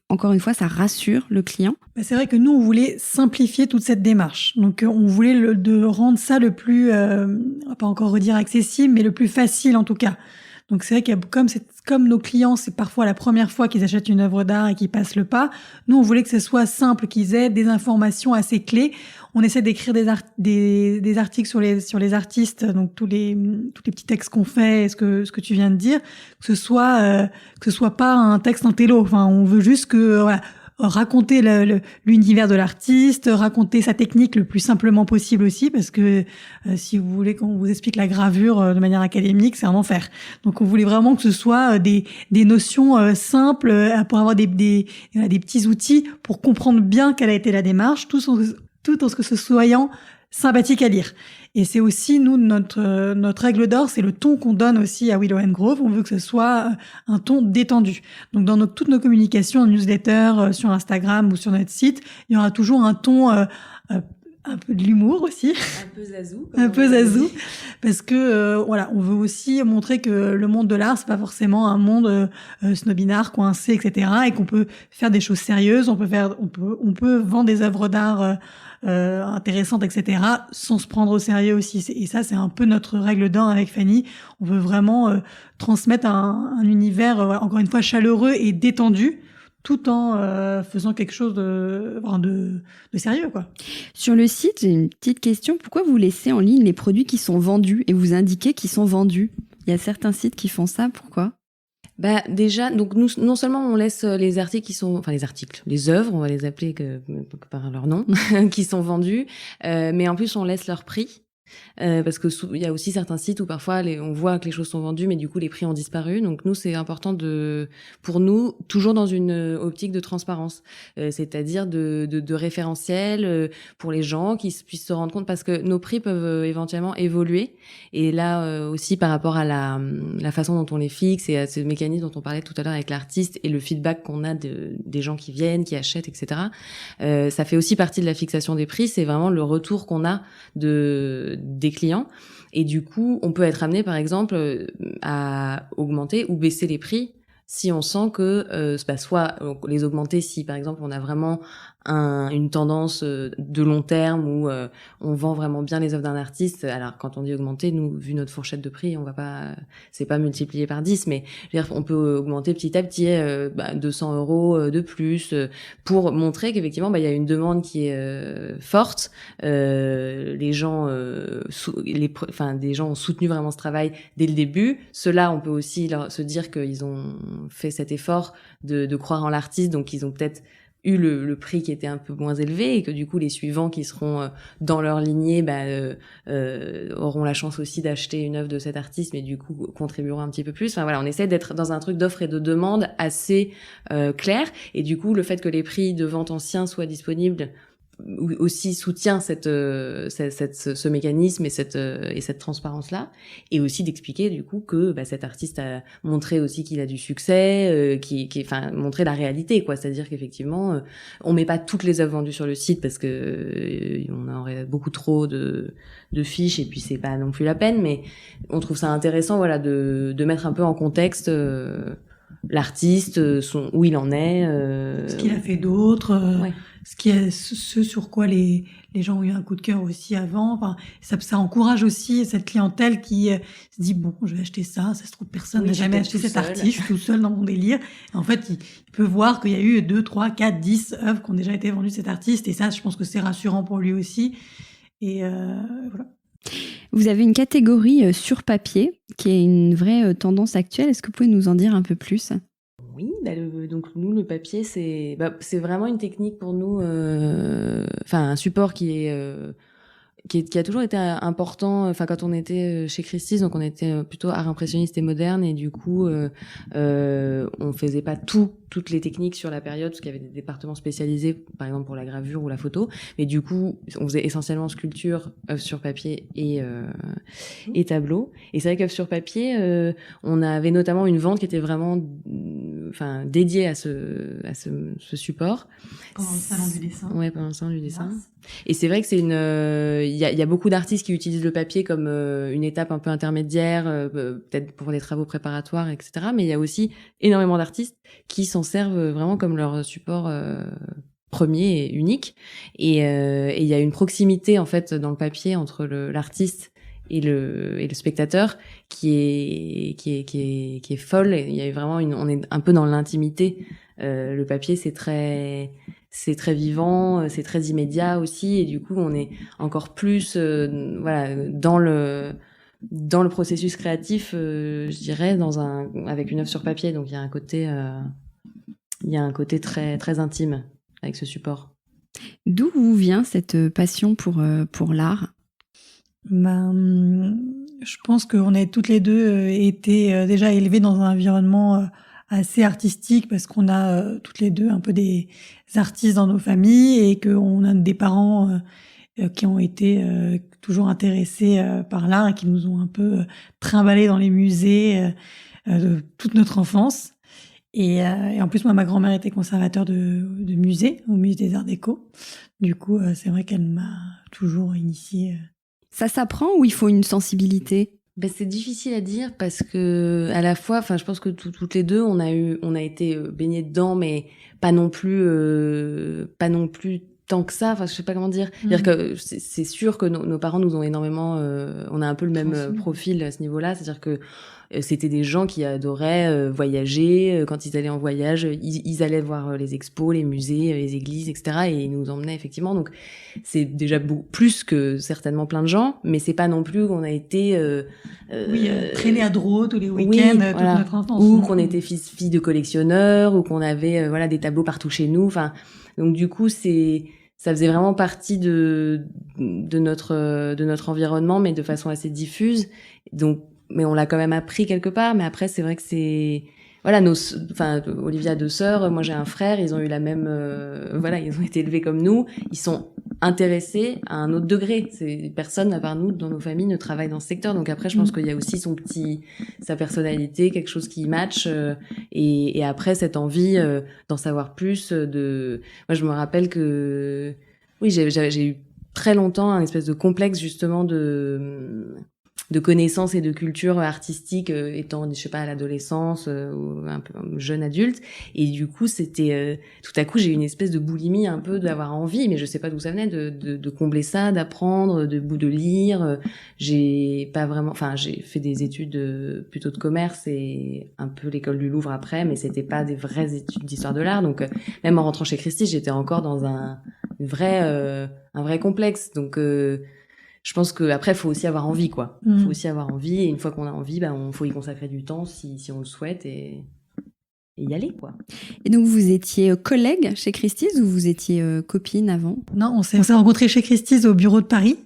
Speaker 1: encore une fois, ça rassure le client.
Speaker 3: C'est vrai que nous, on voulait simplifier toute cette démarche. Donc, on voulait de rendre ça le plus, on va pas encore redire accessible, mais le plus facile en tout cas. Donc c'est vrai que comme nos clients, c'est parfois la première fois qu'ils achètent une œuvre d'art et qu'ils passent le pas, nous on voulait que ce soit simple, qu'ils aient des informations assez clés. On essaie d'écrire des articles sur les artistes, donc tous les petits textes qu'on fait, ce que tu viens de dire, que ce soit pas un texte en télo. Enfin, on veut juste que voilà, raconter l'univers de l'artiste, raconter sa technique le plus simplement possible aussi, parce que si vous voulez qu'on vous explique la gravure de manière académique, c'est un enfer. Donc on voulait vraiment que ce soit des notions simples pour avoir des petits outils pour comprendre bien quelle a été la démarche, tout en ce que ce soit sympathique à lire. Et c'est aussi, nous, notre règle d'or, c'est le ton qu'on donne aussi à Willow & Grove. On veut que ce soit un ton détendu. Donc, dans toutes nos communications, en newsletter, sur Instagram ou sur notre site, il y aura toujours un ton un peu de l'humour aussi.
Speaker 2: Un peu zazou.
Speaker 3: Un peu zazou. Parce que, voilà, on veut aussi montrer que le monde de l'art, c'est pas forcément un monde snobinard, coincé, etc. Et qu'on peut faire des choses sérieuses. On peut vendre des œuvres d'art intéressantes, etc., sans se prendre au sérieux aussi. Et ça, c'est un peu notre règle d'or avec Fanny. On veut vraiment transmettre un univers, encore une fois, chaleureux et détendu, tout en faisant quelque chose de sérieux, quoi.
Speaker 1: Sur le site, j'ai une petite question. Pourquoi vous laissez en ligne les produits qui sont vendus et vous indiquez qu'ils sont vendus? Il y a certains sites qui font ça. Pourquoi?
Speaker 2: Bah déjà, donc nous non seulement on laisse les articles les œuvres, on va les appeler par leur nom, qui sont vendus, mais en plus on laisse leur prix. Parce que il y a aussi certains sites où parfois on voit que les choses sont vendues, mais du coup les prix ont disparu. Donc nous, c'est important pour nous, toujours dans une optique de transparence, c'est-à-dire de référentiel pour les gens qui puissent se rendre compte, parce que nos prix peuvent éventuellement évoluer. Et là aussi par rapport à la façon dont on les fixe et à ce mécanisme dont on parlait tout à l'heure avec l'artiste et le feedback qu'on a des gens qui viennent, qui achètent, etc. Ça fait aussi partie de la fixation des prix. C'est vraiment le retour qu'on a des clients, et du coup on peut être amené par exemple à augmenter ou baisser les prix si on sent que soit les augmenter si par exemple on a vraiment une tendance de long terme où on vend vraiment bien les œuvres d'un artiste. Alors quand on dit augmenter, nous, vu notre fourchette de prix, on va pas, c'est pas multiplié par 10, mais je veux dire, on peut augmenter petit à petit 200 € de plus pour montrer qu'effectivement il y a une demande qui est forte. Les gens des gens ont soutenu vraiment ce travail dès le début. Ceux-là, on peut aussi se dire qu'ils ont fait cet effort de croire en l'artiste, donc ils ont peut-être eu le prix qui était un peu moins élevé et que du coup les suivants qui seront dans leur lignée auront la chance aussi d'acheter une œuvre de cet artiste, mais du coup contribueront un petit peu plus. Enfin voilà, on essaie d'être dans un truc d'offre et de demande assez clair, et du coup le fait que les prix de vente anciens soient disponibles aussi soutient ce mécanisme et cette transparence là, et aussi d'expliquer du coup que cet artiste a montré aussi qu'il a du succès, enfin montrer la réalité quoi, c'est-à-dire qu'effectivement on met pas toutes les œuvres vendues sur le site parce que on aurait beaucoup trop de fiches et puis c'est pas non plus la peine, mais on trouve ça intéressant voilà de mettre un peu en contexte l'artiste, où il en est,
Speaker 3: ce qu'il a fait d'autre,
Speaker 2: ouais.
Speaker 3: ce sur quoi les gens ont eu un coup de cœur aussi avant. Enfin, ça encourage aussi cette clientèle qui se dit bon, je vais acheter ça. Ça se trouve personne n'a jamais acheté cet artiste. Je suis tout seul dans mon délire. Et en fait, il peut voir qu'il y a eu 2, 3, 4, 10 œuvres qui ont déjà été vendues de cet artiste. Et ça, je pense que c'est rassurant pour lui aussi. Et voilà.
Speaker 1: Vous avez une catégorie sur papier qui est une vraie tendance actuelle. Est-ce que vous pouvez nous en dire un peu plus ?
Speaker 2: Oui, donc nous le papier c'est vraiment une technique pour nous, un support qui a toujours été important. Enfin quand on était chez Christie's, donc on était plutôt art impressionniste et moderne, et du coup on faisait pas toutes les techniques sur la période parce qu'il y avait des départements spécialisés, par exemple pour la gravure ou la photo, mais du coup on faisait essentiellement sculpture, œuvre sur papier et tableau. Et c'est vrai qu'œuvre sur papier, on avait notamment une vente qui était vraiment dédiée à ce support.
Speaker 3: Pendant le salon du dessin.
Speaker 2: Ouais, pendant le salon du dessin. Et c'est vrai que c'est il y a beaucoup d'artistes qui utilisent le papier comme une étape un peu intermédiaire, peut-être pour des travaux préparatoires, etc. Mais il y a aussi énormément d'artistes qui s'en servent vraiment comme leur support premier et unique. Et il y a une proximité en fait dans le papier entre l'artiste et le spectateur qui est folle. Et il y a vraiment on est un peu dans l'intimité. Le papier c'est très vivant, c'est très immédiat aussi, et du coup on est encore plus dans le processus créatif, je dirais, avec une œuvre sur papier. Donc il y a un côté très très intime avec ce support.
Speaker 1: D'où vous vient cette passion pour l'art ?
Speaker 3: Je pense qu'on a toutes les deux été déjà élevées dans un environnement assez artistique, parce qu'on a toutes les deux un peu des artistes dans nos familles, et qu'on a des parents qui ont été toujours intéressés par l'art et qui nous ont un peu trimballés dans les musées de toute notre enfance. Et en plus, moi, ma grand-mère était conservateur de musée, au musée des Arts Déco. Du coup, c'est vrai qu'elle m'a toujours initiée.
Speaker 1: Ça s'apprend ou il faut une sensibilité ?
Speaker 2: C'est difficile à dire parce que à la fois, je pense que toutes les deux, on a été baignées dedans, mais pas non plus tant que ça. Je sais pas comment dire. C'est-à-dire que c'est sûr que nos parents nous ont énormément. On a un peu le même profil à ce niveau-là. C'est-à-dire que c'était des gens qui adoraient voyager. Quand ils allaient en voyage, ils allaient voir les expos, les musées, les églises, etc. Et ils nous emmenaient effectivement. Donc c'est déjà beaucoup plus que certainement plein de gens, mais c'est pas non plus qu'on a été
Speaker 3: traîner à Drouot tous les week-ends toute notre enfance,
Speaker 2: ou qu'on était fille de collectionneurs, ou qu'on avait des tableaux partout chez nous. Donc du coup ça faisait vraiment partie de notre environnement, mais de façon assez diffuse. Donc mais on l'a quand même appris quelque part. Mais après, c'est vrai que c'est Olivia a 2 sœurs, moi j'ai un frère, ils ont eu la même ils ont été élevés comme nous, ils sont intéressés à un autre degré. Personne à part nous dans nos familles ne travaille dans ce secteur. Donc après, je pense qu'il y a aussi sa personnalité, quelque chose qui match, et après cette envie d'en savoir plus. Moi, je me rappelle que oui, j'ai eu très longtemps un espèce de complexe justement de connaissances et de culture artistique étant, je sais pas, à l'adolescence ou un peu jeune adulte. Et du coup, c'était tout à coup, j'ai eu une espèce de boulimie un peu d'avoir envie, mais je sais pas d'où ça venait, de combler ça, d'apprendre, de lire. J'ai pas vraiment, j'ai fait des études plutôt de commerce et un peu l'école du Louvre après, mais c'était pas des vraies études d'histoire de l'art. Donc même en rentrant chez Christie's, j'étais encore dans un vrai complexe. Donc je pense que après faut aussi avoir envie, quoi. Faut aussi avoir envie, et une fois qu'on a envie, faut y consacrer du temps si on le souhaite, et y aller, quoi.
Speaker 1: Et donc, vous étiez collègue chez Christie's ou vous étiez copine avant?
Speaker 3: Non, on s'est rencontrés chez Christie's au bureau de Paris.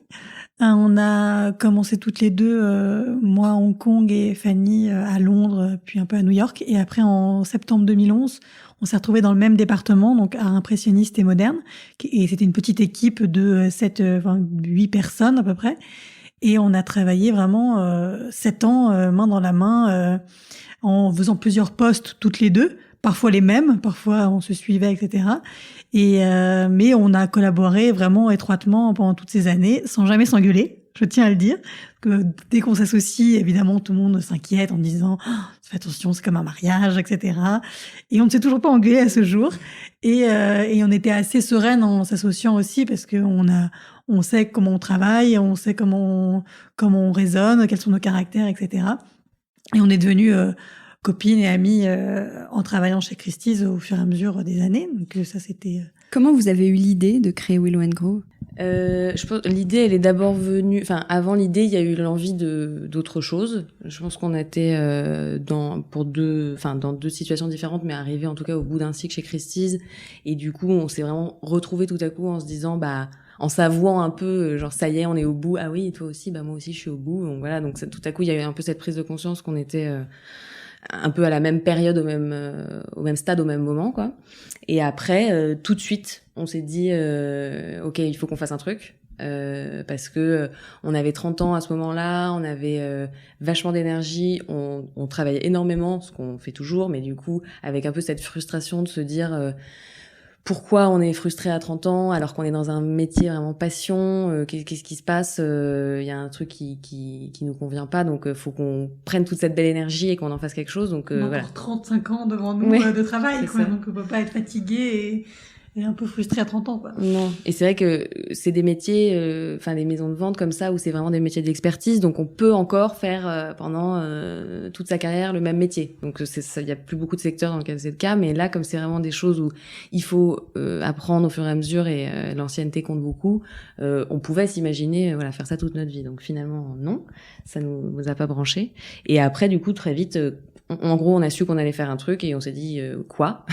Speaker 3: On a commencé toutes les deux, moi à Hong Kong et Fanny à Londres, puis un peu à New York. Et après, en septembre 2011, on s'est retrouvés dans le même département, donc à Impressionniste et Moderne. Et c'était une petite équipe de 8 personnes à peu près. Et on a travaillé vraiment 7 ans, main dans la main, en faisant plusieurs postes toutes les deux, parfois les mêmes, parfois on se suivait, etc. Mais on a collaboré vraiment étroitement pendant toutes ces années, sans jamais s'engueuler, je tiens à le dire. Que dès qu'on s'associe, évidemment, tout le monde s'inquiète en disant oh, « fais attention, c'est comme un mariage, etc. » Et on ne s'est toujours pas engueulé à ce jour. Et on était assez sereine en s'associant aussi, parce on sait comment on travaille, on sait comment on raisonne, quels sont nos caractères, etc. Et on est devenus copines et amies en travaillant chez Christie's au fur et à mesure des années. Donc ça, c'était...
Speaker 1: Comment vous avez eu l'idée de créer Willow & Grove?
Speaker 2: Je pense l'idée, elle est d'abord venue... Enfin, avant l'idée, il y a eu l'envie d'autre chose. Je pense qu'on était dans deux situations différentes, mais arrivé en tout cas au bout d'un cycle chez Christie's. Et du coup, on s'est vraiment retrouvés tout à coup en se disant... en s'avouant un peu, genre ça y est, on est au bout. Ah oui, toi aussi, moi aussi, je suis au bout. Donc voilà, donc tout à coup, il y a eu un peu cette prise de conscience qu'on était un peu à la même période, au même stade, au même moment, quoi. Et après, tout de suite, on s'est dit, ok, il faut qu'on fasse un truc. Parce que on avait 30 ans à ce moment-là, on avait vachement d'énergie, on travaillait énormément, ce qu'on fait toujours, mais du coup, avec un peu cette frustration de se dire... pourquoi on est frustré à 30 ans alors qu'on est dans un métier vraiment passion, qu'est-ce qui se passe, y a un truc qui nous convient pas, donc faut qu'on prenne toute cette belle énergie et qu'on en fasse quelque chose. Donc
Speaker 3: on a
Speaker 2: voilà.
Speaker 3: encore 35 ans devant nous de travail, quoi, donc on peut pas être fatigué et un peu frustré à 30 ans, quoi.
Speaker 2: Non, et c'est vrai que c'est des métiers, des maisons de vente comme ça où c'est vraiment des métiers d'expertise, donc on peut encore faire pendant toute sa carrière le même métier. Donc il y a plus beaucoup de secteurs dans lesquels c'est le cas, mais là comme c'est vraiment des choses où il faut apprendre au fur et à mesure et l'ancienneté compte beaucoup, on pouvait s'imaginer faire ça toute notre vie. Donc finalement non, ça nous a pas branché. Et après du coup très vite en gros, on a su qu'on allait faire un truc et on s'est dit quoi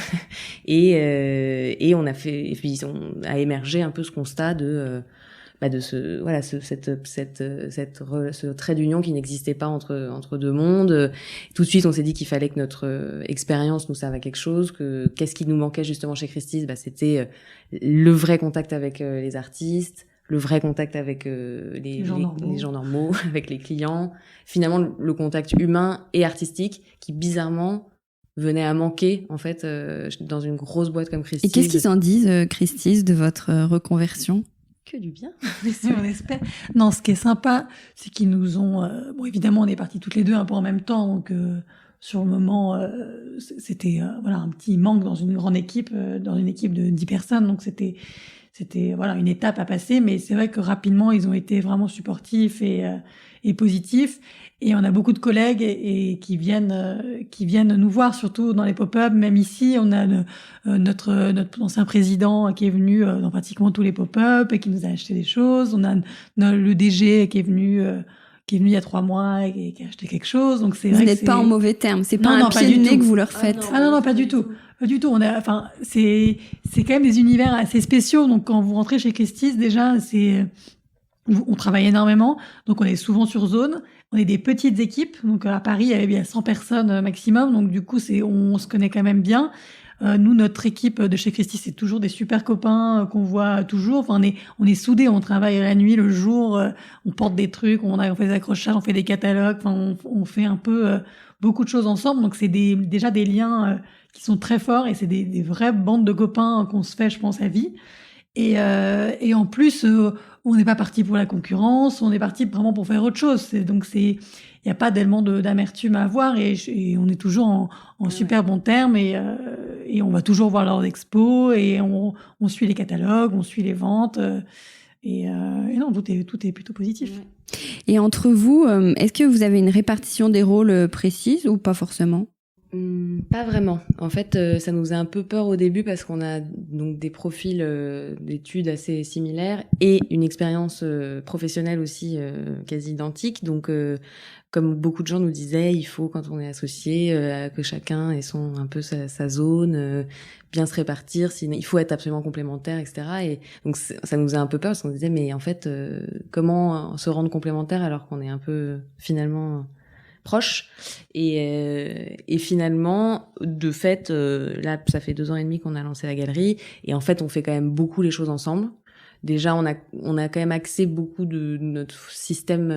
Speaker 2: et on a fait, et puis on a émergé un peu ce constat de ce trait d'union qui n'existait pas entre deux mondes. Tout de suite, on s'est dit qu'il fallait que notre expérience nous serve à quelque chose, que qu'est-ce qui nous manquait justement chez Christie's, c'était le vrai contact avec les artistes, le vrai contact avec les gens normaux, avec les clients. Finalement, le contact humain et artistique qui, bizarrement, venait à manquer, en fait, dans une grosse boîte comme Christie's.
Speaker 1: Et qu'est-ce qu'ils en disent, Christie's, de votre reconversion?
Speaker 2: Que du bien.
Speaker 3: On espère. Non, ce qui est sympa, c'est qu'ils nous ont... évidemment, on est partis toutes les deux un peu en même temps, donc... sur le moment, c'était un petit manque dans une grande équipe, dans une équipe de 10 personnes, donc c'était une étape à passer, mais c'est vrai que rapidement ils ont été vraiment supportifs et positifs, et on a beaucoup de collègues et qui viennent nous voir, surtout dans les pop-up. Même ici, on a notre ancien président qui est venu dans pratiquement tous les pop-up et qui nous a acheté des choses. On a le DG qui est venu il y a 3 mois et qui a acheté quelque chose. Donc c'est
Speaker 1: vous
Speaker 3: vrai
Speaker 1: n'êtes pas en mauvais termes, c'est pas un pied de nez que vous leur faites.
Speaker 3: Non, pas du tout. Pas du tout. C'est quand même des univers assez spéciaux. Donc quand vous rentrez chez Christie's, déjà, on travaille énormément. Donc on est souvent sur zone. On est des petites équipes. Donc à Paris, il y avait bien 100 personnes maximum. Donc du coup, on se connaît quand même bien. Nous, notre équipe de chez Christie's, c'est toujours des super copains qu'on voit toujours. Enfin, on est soudés, on travaille la nuit, le jour, on porte des trucs, on fait des accrochages, on fait des catalogues. Enfin, on fait un peu beaucoup de choses ensemble. Donc c'est déjà des liens qui sont très forts, et c'est des vraies bandes de copains qu'on se fait, je pense, à vie. Et en plus, on n'est pas parti pour la concurrence, on est parti vraiment pour faire autre chose. Donc il n'y a pas d'élément d'amertume à avoir, et on est toujours en super bons termes, et on va toujours voir leurs expos, et on suit les catalogues, on suit les ventes, et non, tout est plutôt positif.
Speaker 1: Et entre vous, est-ce que vous avez une répartition des rôles précise ou pas forcément?
Speaker 2: Pas vraiment. En fait, ça nous a un peu peur au début parce qu'on a donc des profils d'études assez similaires et une expérience professionnelle aussi quasi identique. Donc, comme beaucoup de gens nous disaient, il faut, quand on est associé, que chacun ait un peu sa zone, bien se répartir. Sinon, il faut être absolument complémentaire, etc. Et donc, ça nous a un peu peur parce qu'on disait, mais en fait, comment se rendre complémentaire alors qu'on est un peu finalement proche et finalement de fait là ça fait 2 ans et demi qu'on a lancé la galerie et en fait on fait quand même beaucoup les choses ensemble. Déjà on a quand même axé beaucoup de notre système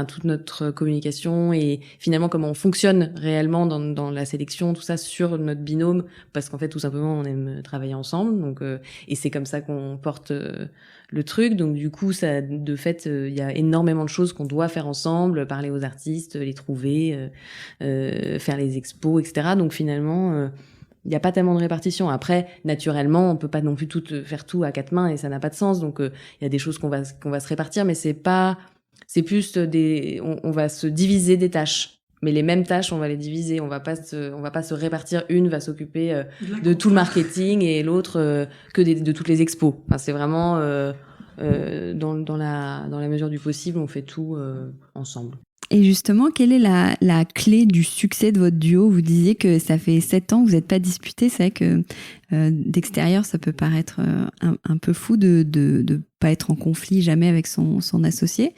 Speaker 2: toute notre communication et finalement comment on fonctionne réellement dans la sélection, tout ça sur notre binôme, parce qu'en fait tout simplement on aime travailler ensemble, donc et c'est comme ça qu'on porte le truc. Donc du coup ça, de fait il y a énormément de choses qu'on doit faire ensemble, parler aux artistes, les trouver, faire les expos, etc. Donc finalement il n'y a pas tellement de répartition. Après, naturellement, on peut pas non plus faire tout à 4 mains et ça n'a pas de sens. Donc, il y a des choses qu'on va se répartir, mais c'est plus on va se diviser des tâches. Mais les mêmes tâches, on va les diviser. On va pas se répartir. Une va s'occuper de tout le marketing et l'autre que de toutes les expos. Enfin, c'est vraiment dans la mesure du possible, on fait tout ensemble.
Speaker 1: Et justement, quelle est la clé du succès de votre duo? Vous disiez que ça fait 7 ans que vous n'êtes pas disputés. C'est vrai que d'extérieur, ça peut paraître un peu fou de pas être en conflit jamais avec son associé.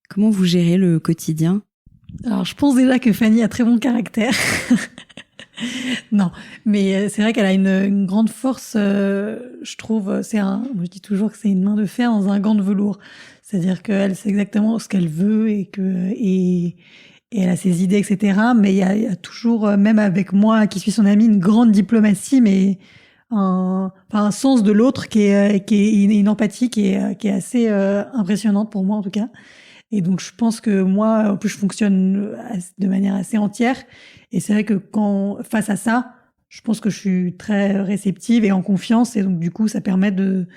Speaker 1: Comment vous gérez le quotidien?
Speaker 3: Alors, je pense déjà que Fanny a très bon caractère. Non, mais c'est vrai qu'elle a une grande force, je trouve. Moi, je dis toujours que c'est une main de fer dans un gant de velours. C'est-à-dire qu'elle sait exactement ce qu'elle veut et elle a ses idées, etc. Mais il y a toujours, même avec moi, qui suis son amie, une grande diplomatie, mais un sens de l'autre qui est une empathie qui est assez impressionnante pour moi en tout cas. Et donc je pense que moi, en plus, je fonctionne de manière assez entière. Et c'est vrai que face à ça, je pense que je suis très réceptive et en confiance. Et donc du coup, ça permet de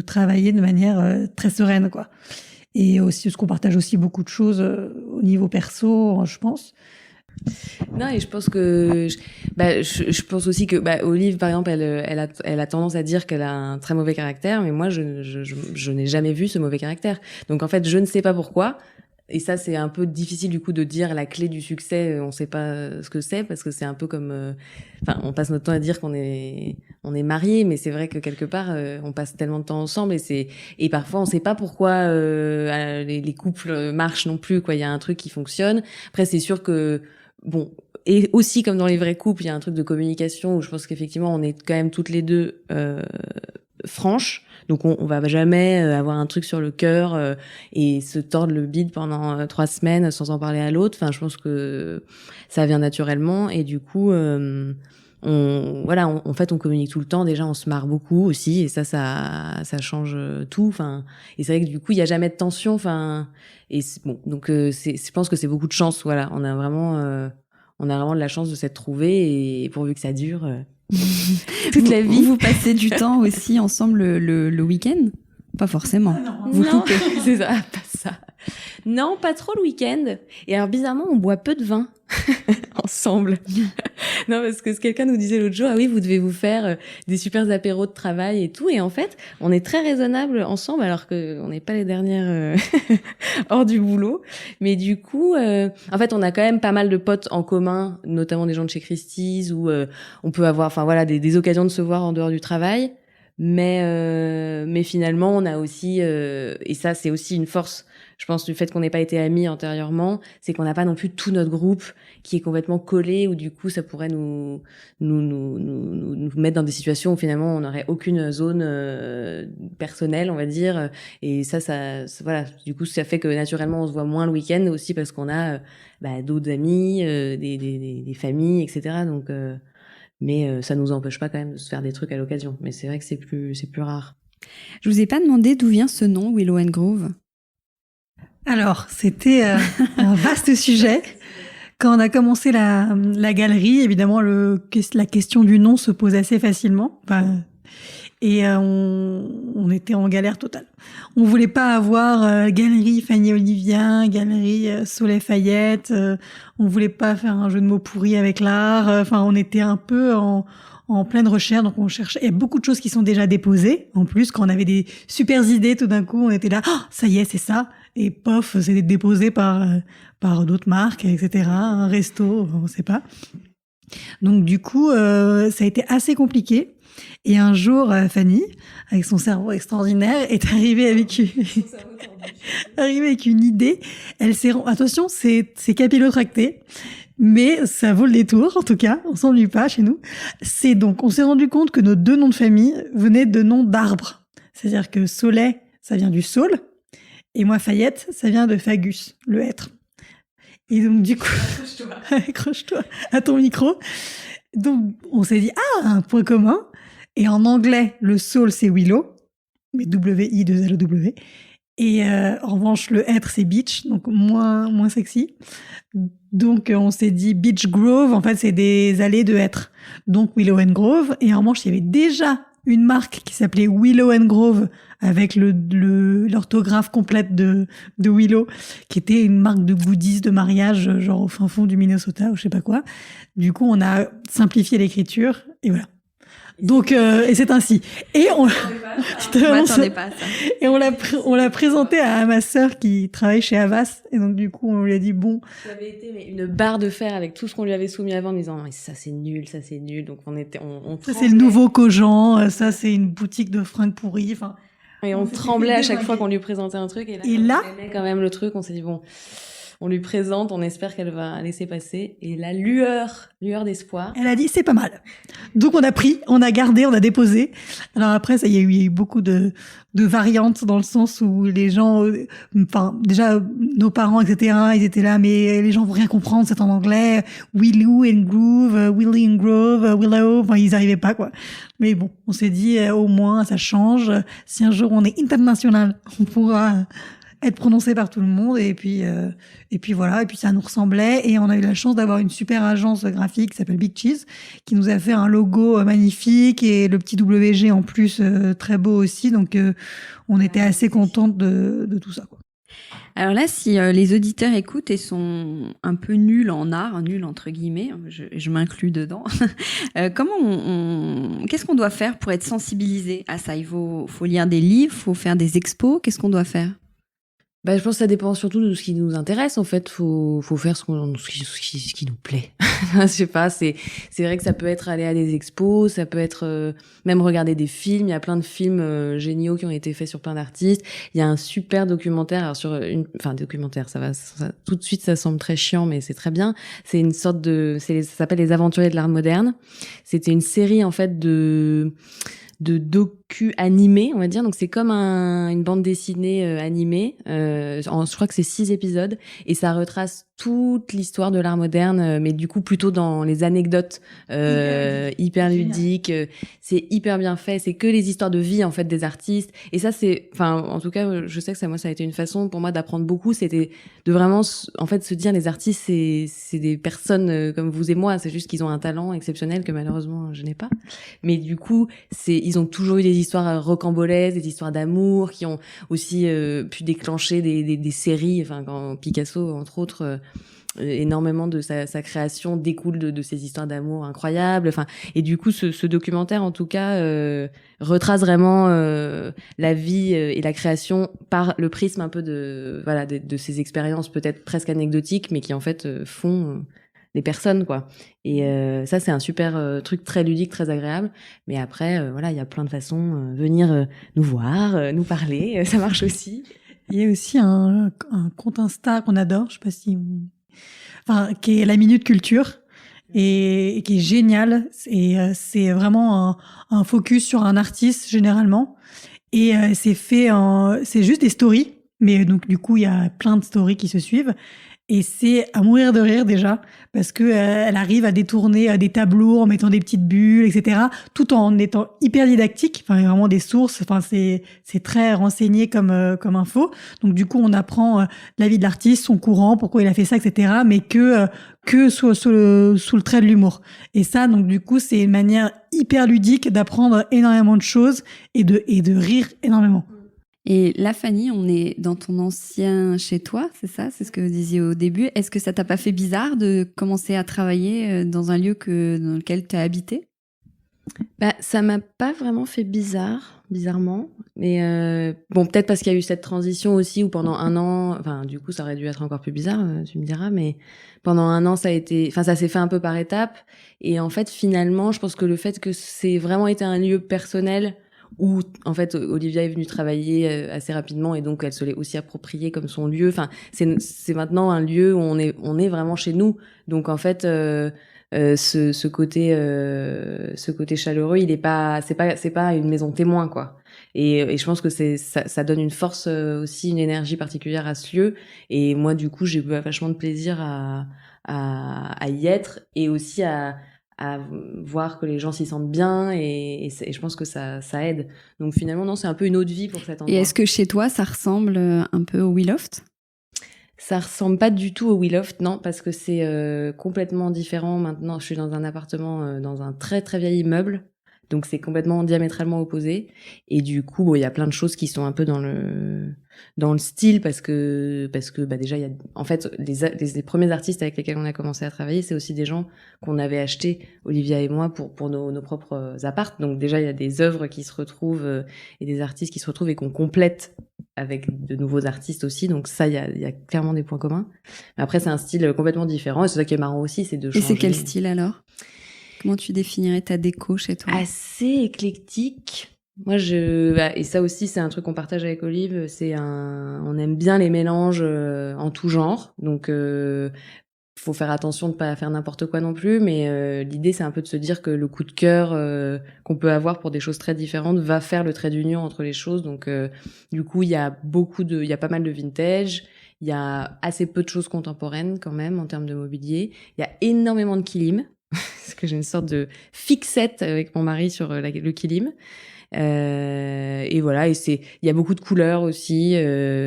Speaker 3: travailler de manière très sereine, quoi. Et aussi, parce qu'on partage aussi beaucoup de choses au niveau perso, je pense.
Speaker 2: Non, et je pense que je pense aussi que Olive par exemple elle a tendance à dire qu'elle a un très mauvais caractère, mais moi je n'ai jamais vu ce mauvais caractère. Donc en fait, je ne sais pas pourquoi. Et ça, c'est un peu difficile du coup de dire la clé du succès. On sait pas ce que c'est parce que c'est un peu comme, on passe notre temps à dire qu'on est mariés, mais c'est vrai que quelque part, on passe tellement de temps ensemble et parfois on sait pas pourquoi les couples marchent non plus, quoi. Il y a un truc qui fonctionne. Après, c'est sûr que bon, et aussi comme dans les vrais couples, il y a un truc de communication où je pense qu'effectivement, on est quand même toutes les deux franches. Donc on va jamais avoir un truc sur le cœur et se tordre le bide pendant 3 semaines sans en parler à l'autre. Enfin, je pense que ça vient naturellement et du coup, en fait, on communique tout le temps. Déjà, on se marre beaucoup aussi et ça change tout. Enfin, et c'est vrai que du coup, il y a jamais de tension. Enfin, et bon, donc je pense que c'est beaucoup de chance. Voilà, on a vraiment de la chance de s'être trouvés et pourvu que ça dure. Toute la vie.
Speaker 1: Vous passez du temps aussi ensemble le week-end? Pas forcément.
Speaker 3: Ah non,
Speaker 1: vous coupez.
Speaker 2: C'est ça, pas ça. Non, pas trop le week-end. Et alors bizarrement, on boit peu de vin ensemble. Non, parce que quelqu'un nous disait l'autre jour, ah oui, vous devez vous faire des super apéros de travail et tout. Et en fait, on est très raisonnables ensemble, alors que on n'est pas les dernières hors du boulot. Mais du coup, en fait, on a quand même pas mal de potes en commun, notamment des gens de chez Christie's, où on peut avoir, des occasions de se voir en dehors du travail. Mais finalement, on a aussi, et ça, c'est aussi une force, je pense, du fait qu'on n'ait pas été amis antérieurement, c'est qu'on n'a pas non plus tout notre groupe qui est complètement collé, où du coup, ça pourrait nous mettre dans des situations où finalement, on n'aurait aucune zone personnelle, on va dire. Et ça, voilà. Du coup, ça fait que naturellement, on se voit moins le week-end aussi parce qu'on a d'autres amis, des familles, etc. Donc mais ça nous empêche pas quand même de se faire des trucs à l'occasion. Mais c'est vrai que c'est plus rare.
Speaker 1: Je vous ai pas demandé d'où vient ce nom, Willow and Grove.
Speaker 3: Alors, c'était un vaste sujet. Quand on a commencé la galerie, évidemment, la question du nom se pose assez facilement. Et on était en galère totale. On voulait pas avoir galerie Fanny Olivien, galerie Soleil Fayette. On voulait pas faire un jeu de mots pourri avec l'art. Enfin, on était un peu en pleine recherche, donc on cherchait. Il y a beaucoup de choses qui sont déjà déposées. En plus, quand on avait des super idées, tout d'un coup, on était là, oh, ça y est, c'est ça. Et pof, c'est déposé par d'autres marques, etc. Un resto, on sait pas. Donc du coup, ça a été assez compliqué. Et un jour, Fanny, avec son cerveau extraordinaire, est arrivée avec une idée. Attention, c'est capillotracté, mais ça vaut le détour, en tout cas. On s'ennuie pas chez nous. On s'est rendu compte que nos 2 noms de famille venaient de noms d'arbres. C'est-à-dire que Soleil, ça vient du saule, et moi, Fayette, ça vient de fagus, le hêtre. Et donc, du coup, accroche-toi à ton micro. Donc, on s'est dit, un point commun. Et en anglais, le saule, c'est willow, mais W-I-2-L-O-W. Et en revanche, le hêtre, c'est beach, donc moins sexy. Donc, on s'est dit beach grove, en fait, c'est des allées de hêtre. Donc, Willow and Grove. Et en revanche, il y avait déjà une marque qui s'appelait Willow and Grove, avec l'orthographe complète de Willow, qui était une marque de goodies de mariage, genre au fin fond du Minnesota ou je sais pas quoi. Du coup, on a simplifié l'écriture, et voilà. Donc, et c'est ainsi. Et on l'a présenté à ma sœur qui travaille chez Havas. Et donc, du coup, on lui a dit, bon.
Speaker 2: Ça avait été une barre de fer avec tout ce qu'on lui avait soumis avant, en disant, mais ça, c'est nul. Ça, c'est
Speaker 3: c'est le nouveau Cogent. Ça, c'est une boutique de fringues pourries. Enfin.
Speaker 2: Et on tremblait à chaque fois qu'on lui présentait un truc. Et là, on aimait quand même le truc. On s'est dit, bon, on lui présente, on espère qu'elle va laisser passer. Et la lueur d'espoir.
Speaker 3: Elle a dit, c'est pas mal. Donc, on a gardé, on a déposé. Alors après, il y a eu beaucoup de variantes dans le sens où les gens, déjà, nos parents, etc., ils étaient là, mais les gens vont rien comprendre, c'est en anglais. Willow and Groove, Willy and Grove, Willow. Enfin, ils arrivaient pas, quoi. Mais bon, on s'est dit, au moins, ça change. Si un jour on est international, on pourra être prononcé par tout le monde, et puis voilà, et puis ça nous ressemblait, et on a eu la chance d'avoir une super agence graphique qui s'appelle Big Cheese, qui nous a fait un logo magnifique, et le petit WG en plus très beau aussi, donc on était assez contente de tout ça, quoi.
Speaker 1: Alors là, si les auditeurs écoutent et sont un peu nuls en art, nuls entre guillemets, je m'inclus dedans, qu'est-ce qu'on doit faire pour être sensibilisé à ça? Il faut lire des livres, faut faire des expos, qu'est-ce qu'on doit faire?
Speaker 2: Je pense que ça dépend surtout de ce qui nous intéresse, en fait. Faut faire ce qui nous plaît. Je sais pas, c'est vrai que ça peut être aller à des expos, ça peut être même regarder des films. Il y a plein de films géniaux qui ont été faits sur plein d'artistes. Il y a un super documentaire, alors documentaire, ça tout de suite ça semble très chiant, mais c'est très bien. C'est une sorte ça s'appelle Les Aventuriers de l'art moderne. C'était une série, en fait, de docu animé, on va dire. Donc c'est comme une bande dessinée animée. Je crois que c'est 6 épisodes, et ça retrace toute l'histoire de l'art moderne, mais du coup plutôt dans les anecdotes hyper ludiques. C'est hyper bien fait. C'est que les histoires de vie, en fait, des artistes. Et ça, en tout cas, je sais que ça a été une façon pour moi d'apprendre beaucoup. C'était de vraiment, en fait, se dire, les artistes, c'est des personnes comme vous et moi. C'est juste qu'ils ont un talent exceptionnel que malheureusement je n'ai pas. Mais du coup, ils ont toujours eu des histoires rocambolesques, des histoires d'amour qui ont aussi pu déclencher des séries. Enfin, quand Picasso, entre autres, énormément de sa création découle de ces histoires d'amour incroyables. Enfin, et du coup, ce documentaire, en tout cas, retrace vraiment la vie et la création par le prisme un peu de ces expériences peut-être presque anecdotiques, mais qui en fait font des personnes, quoi. Et ça, c'est un super truc très ludique, très agréable. Mais après, il y a plein de façons venir nous voir, nous parler, ça marche aussi.
Speaker 3: Il y a aussi un compte Insta qu'on adore, je sais pas si qui est la Minute Culture, et qui est génial. Et c'est vraiment un focus sur un artiste généralement, et c'est juste des stories, mais donc du coup il y a plein de stories qui se suivent, Et c'est à mourir de rire déjà, parce que elle arrive à détourner des tableaux en mettant des petites bulles, etc., tout en étant hyper didactique. Enfin, vraiment des sources. Enfin, c'est très renseigné comme info. Donc du coup, on apprend la vie de l'artiste, son courant, pourquoi il a fait ça, etc., mais que sous le trait de l'humour. Et ça, donc du coup, c'est une manière hyper ludique d'apprendre énormément de choses et de rire énormément.
Speaker 1: Et là, Fanny, on est dans ton ancien chez toi, c'est ça? C'est ce que vous disiez au début. Est-ce que ça t'a pas fait bizarre de commencer à travailler dans un lieu dans lequel tu as habité?
Speaker 2: Bah, ça m'a pas vraiment fait bizarrement. Mais bon, peut-être parce qu'il y a eu cette transition aussi où pendant un an, enfin, du coup, ça aurait dû être encore plus bizarre, tu me diras, mais pendant un an, ça s'est fait un peu par étapes. Et en fait, finalement, je pense que le fait que c'est vraiment été un lieu personnel où, en fait, Olivia est venue travailler assez rapidement et donc elle se l'est aussi approprié comme son lieu. Enfin, c'est maintenant un lieu où on est vraiment chez nous. Donc, en fait, ce côté chaleureux, c'est pas une maison témoin, quoi. Et je pense que ça donne une force aussi, une énergie particulière à ce lieu. Et moi, du coup, j'ai eu vachement de plaisir à y être et aussi à voir que les gens s'y sentent bien et je pense que ça aide. Donc finalement, non, c'est un peu une autre vie pour cet endroit.
Speaker 1: Et est-ce que chez toi, ça ressemble un peu au Willoft?
Speaker 2: Ça ressemble pas du tout au Willoft, non, parce que c'est complètement différent. Maintenant, je suis dans un appartement, dans un très très vieil immeuble, donc c'est complètement diamétralement opposé. Et du coup, bon, il y a plein de choses qui sont un peu dans le style parce que bah déjà il y a en fait les premiers artistes avec lesquels on a commencé à travailler, c'est aussi des gens qu'on avait achetés, Olivia et moi, pour nos propres appartes. Donc déjà il y a des œuvres qui se retrouvent et des artistes qui se retrouvent et qu'on complète avec de nouveaux artistes aussi. Donc ça il y a clairement des points communs. Mais après c'est un style complètement différent et c'est ça qui est marrant aussi, c'est de changer.
Speaker 1: Et c'est quel style alors? Comment tu définirais ta déco chez toi?
Speaker 2: Assez éclectique. Moi, et ça aussi, c'est un truc qu'on partage avec Olive. On aime bien les mélanges en tout genre. Donc, faut faire attention de pas faire n'importe quoi non plus. Mais l'idée, c'est un peu de se dire que le coup de cœur qu'on peut avoir pour des choses très différentes va faire le trait d'union entre les choses. Donc, du coup, il y a pas mal de vintage. Il y a assez peu de choses contemporaines quand même en termes de mobilier. Il y a énormément de kilim. Parce que j'ai une sorte de fixette avec mon mari sur le kilim. Et voilà, il y a beaucoup de couleurs aussi.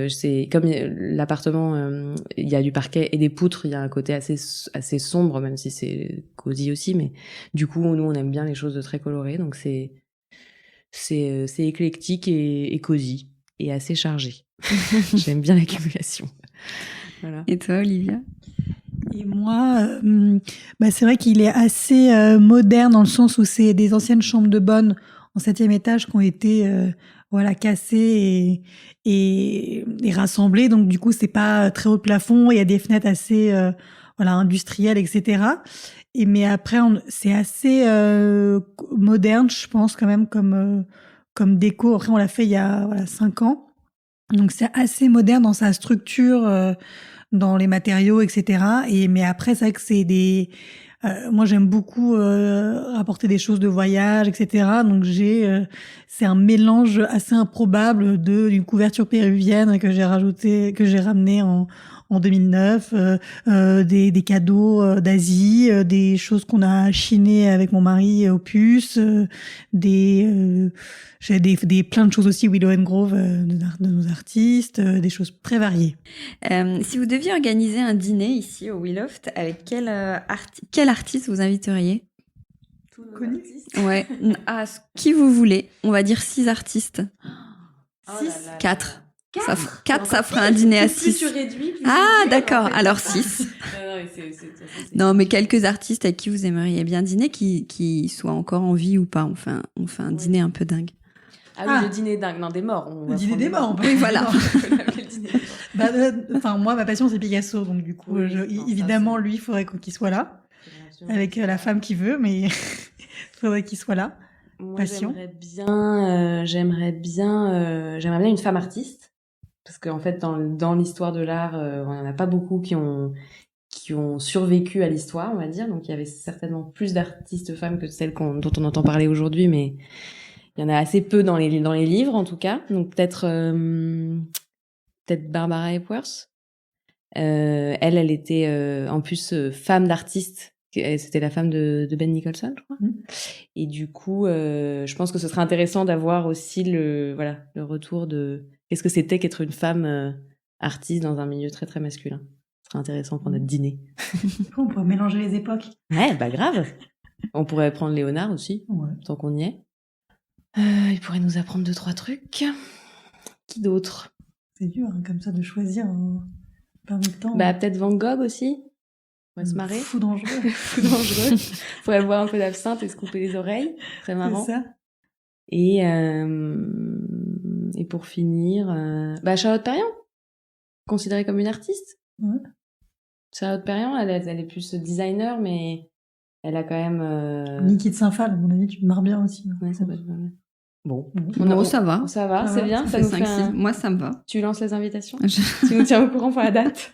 Speaker 2: C'est comme l'appartement, il y a du parquet et des poutres. Il y a un côté assez sombre, même si c'est cosy aussi. Mais du coup, nous, on aime bien les choses de très colorées, donc c'est éclectique et cosy et assez chargé. J'aime bien l'accumulation. Voilà.
Speaker 1: Et toi, Olivia?
Speaker 3: Et moi, c'est vrai qu'il est assez moderne dans le sens où c'est des anciennes chambres de bonne en 7e étage qui ont été cassées et rassemblées. Donc du coup, c'est pas très haut de plafond. Il y a des fenêtres assez industrielles, etc. Mais après, c'est assez moderne, je pense quand même comme déco. Après, on l'a fait il y a 5 ans. Donc c'est assez moderne dans sa structure. Dans les matériaux, etc. Mais après, c'est vrai que c'est moi, j'aime beaucoup rapporter des choses de voyage, etc. Donc c'est un mélange assez improbable d'une couverture péruvienne que j'ai ramenée en 2009, des cadeaux d'Asie, des choses qu'on a chinées avec mon mari au puce, j'ai plein de choses aussi Willow Grove de nos artistes, des choses très variées.
Speaker 1: Si vous deviez organiser un dîner ici au Willoft, avec quel artiste vous inviteriez?
Speaker 2: Tous nos artistes.
Speaker 1: Ouais, qui vous voulez. On va dire 6 artistes.
Speaker 3: 6
Speaker 1: 4. 4, ça fera un dîner à 6.
Speaker 2: Plus tu réduis,
Speaker 1: d'accord. Alors 6. Non, mais quelques artistes avec qui vous aimeriez bien dîner, qui soient encore en vie ou pas. On fait un dîner un peu dingue.
Speaker 2: Ah oui, le dîner dingue. Non, des morts.
Speaker 3: Le dîner des morts, on peut.
Speaker 1: Oui, voilà.
Speaker 3: Moi, ma passion, c'est Picasso. Donc, du coup, évidemment, lui, il faudrait qu'il soit là. Avec la femme qui veut, mais il faudrait qu'il soit là.
Speaker 2: Moi,
Speaker 3: Passion.
Speaker 2: j'aimerais bien une femme artiste. Parce qu'en fait, dans l'histoire de l'art, on n'en a pas beaucoup qui ont survécu à l'histoire, on va dire. Donc, il y avait certainement plus d'artistes femmes que celles dont on entend parler aujourd'hui, mais il y en a assez peu dans les livres, en tout cas. Donc, peut-être Barbara Epworth. Elle était en plus femme d'artiste. C'était la femme de Ben Nicholson, je crois. Et du coup, je pense que ce serait intéressant d'avoir aussi le retour de qu'est-ce que c'était qu'être une femme artiste dans un milieu très très masculin. Ce serait intéressant pour notre dîner.
Speaker 3: On pourrait mélanger les époques.
Speaker 2: Ouais, bah grave. On pourrait prendre Léonard aussi, tant qu'on y est. Il pourrait nous apprendre 2-3 trucs. Qui d'autre?
Speaker 3: C'est dur, hein, comme ça, de choisir parmi le temps.
Speaker 2: Bah, peut-être Van Gogh aussi. On va se marrer.
Speaker 3: Fou dangereux.
Speaker 2: Fou dangereux. Faudrait boire un peu d'absinthe et se couper les oreilles. Très marrant.
Speaker 3: C'est ça.
Speaker 2: Et pour finir, Charlotte Perriand. Considérée comme une artiste.
Speaker 3: Ouais.
Speaker 2: Charlotte Perriand, elle est plus designer, mais elle a quand même...
Speaker 3: Niki de Saint-Phal, à mon avis, tu te marres bien aussi.
Speaker 2: Ouais, ça peut être pas mal. Bon.
Speaker 1: Ça va.
Speaker 2: Ça va, c'est bien. Ça nous fait
Speaker 1: 5-6. Moi, ça me va.
Speaker 2: Tu lances les invitations. Tu nous tiens au courant pour la date.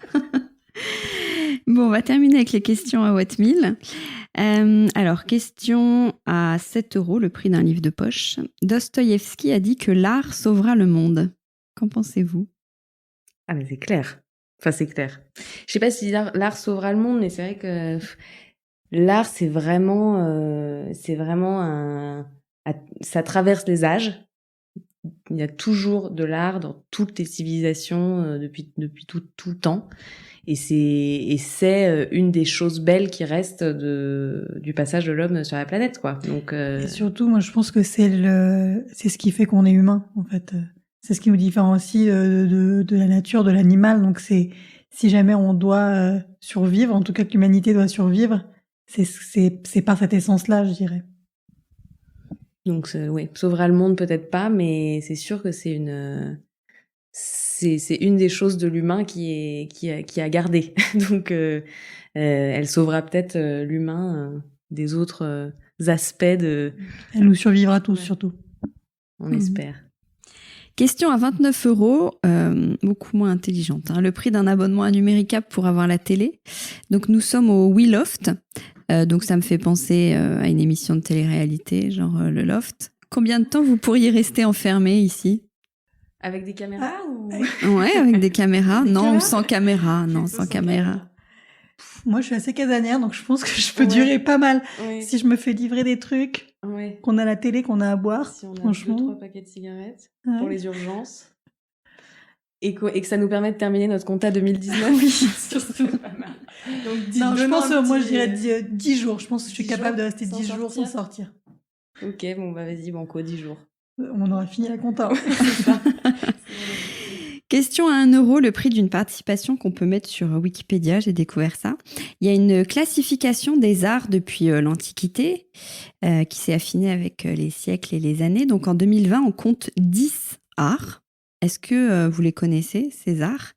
Speaker 1: Bon, on va terminer avec les questions à Wattmill. Alors, question à 7 €, le prix d'un livre de poche. Dostoïevski a dit que l'art sauvera le monde. Qu'en pensez-vous?
Speaker 2: Ah, mais c'est clair. Enfin, c'est clair. Je sais pas si l'art sauvera le monde, mais c'est vrai que l'art, c'est vraiment ça traverse les âges. Il y a toujours de l'art dans toutes les civilisations depuis tout le temps. Et c'est une des choses belles qui restent du passage de l'homme sur la planète, quoi. Donc,
Speaker 3: Et surtout, moi, je pense que c'est ce qui fait qu'on est humain, en fait. C'est ce qui nous différencie de la nature, de l'animal. Donc, si jamais on doit survivre, en tout cas que l'humanité doit survivre, c'est par cette essence-là, je dirais.
Speaker 2: Donc, oui, sauvera le monde peut-être pas, mais c'est sûr que c'est une des choses de l'humain qui a gardé. Donc, elle sauvera peut-être l'humain des autres aspects de...
Speaker 3: Elle nous survivra tous, surtout.
Speaker 2: On espère.
Speaker 1: Question à 29 €, beaucoup moins intelligente. Le prix d'un abonnement à Numéricable pour avoir la télé. Donc, nous sommes au We Loft. Donc, ça me fait penser à une émission de télé-réalité, genre Le Loft. Combien de temps vous pourriez rester enfermé ici?
Speaker 2: Avec des caméras ou...
Speaker 1: Ouais, avec des caméras. Non, sans caméra. Non, sans caméra.
Speaker 3: Moi, je suis assez casanière, donc je pense que je peux durer pas mal.
Speaker 2: Ouais.
Speaker 3: Si je me fais livrer des trucs, qu'on a la télé, qu'on a à boire,
Speaker 2: si on a
Speaker 3: franchement.
Speaker 2: 2-3 paquets de cigarettes pour les urgences. Et que ça nous permet de terminer notre compta 2019.
Speaker 3: Oui,
Speaker 2: surtout. Pas mal. Donc,
Speaker 3: non, je pense, moi, je dirais 10 jours. Je pense que je suis capable de rester 10 jours sans sortir.
Speaker 2: Ok, bon, bah vas-y, banco, 10 jours.
Speaker 3: On aura fini la compta.
Speaker 1: Question à 1 €, le prix d'une participation qu'on peut mettre sur Wikipédia, j'ai découvert ça. Il y a une classification des arts depuis l'Antiquité qui s'est affinée avec les siècles et les années. Donc en 2020, on compte 10 arts. Est-ce que vous les connaissez, ces arts?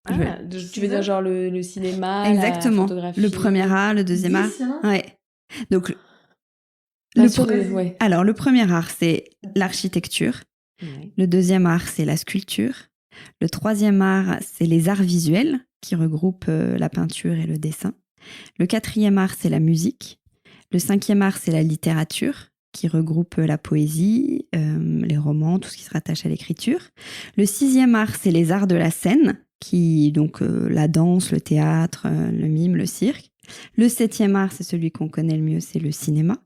Speaker 2: Tu veux dire genre le cinéma,
Speaker 1: exactement.
Speaker 2: La photographie.
Speaker 1: Le premier art, le deuxième art. Ouais. Donc, alors, le premier art, c'est l'architecture. Ouais. Le deuxième art, c'est la sculpture. Le troisième art, c'est les arts visuels, qui regroupent la peinture et le dessin. Le quatrième art, c'est la musique. Le cinquième art, c'est la littérature, qui regroupe la poésie, les romans, tout ce qui se rattache à l'écriture. Le sixième art, c'est les arts de la scène, donc la danse, le théâtre, le mime, le cirque. Le septième art, c'est celui qu'on connaît le mieux, c'est le cinéma.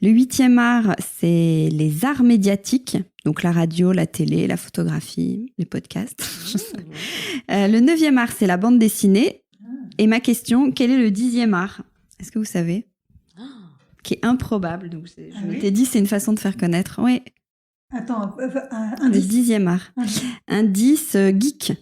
Speaker 1: Le huitième art, c'est les arts médiatiques, donc la radio, la télé, la photographie, les podcasts. Le neuvième art, c'est la bande dessinée. Et ma question, quel est le 10e art? Est-ce que vous savez? Qui est improbable. Donc je m'étais dit, c'est une façon de faire connaître. Oui.
Speaker 3: Attends,
Speaker 1: le 10e art. Indice geek.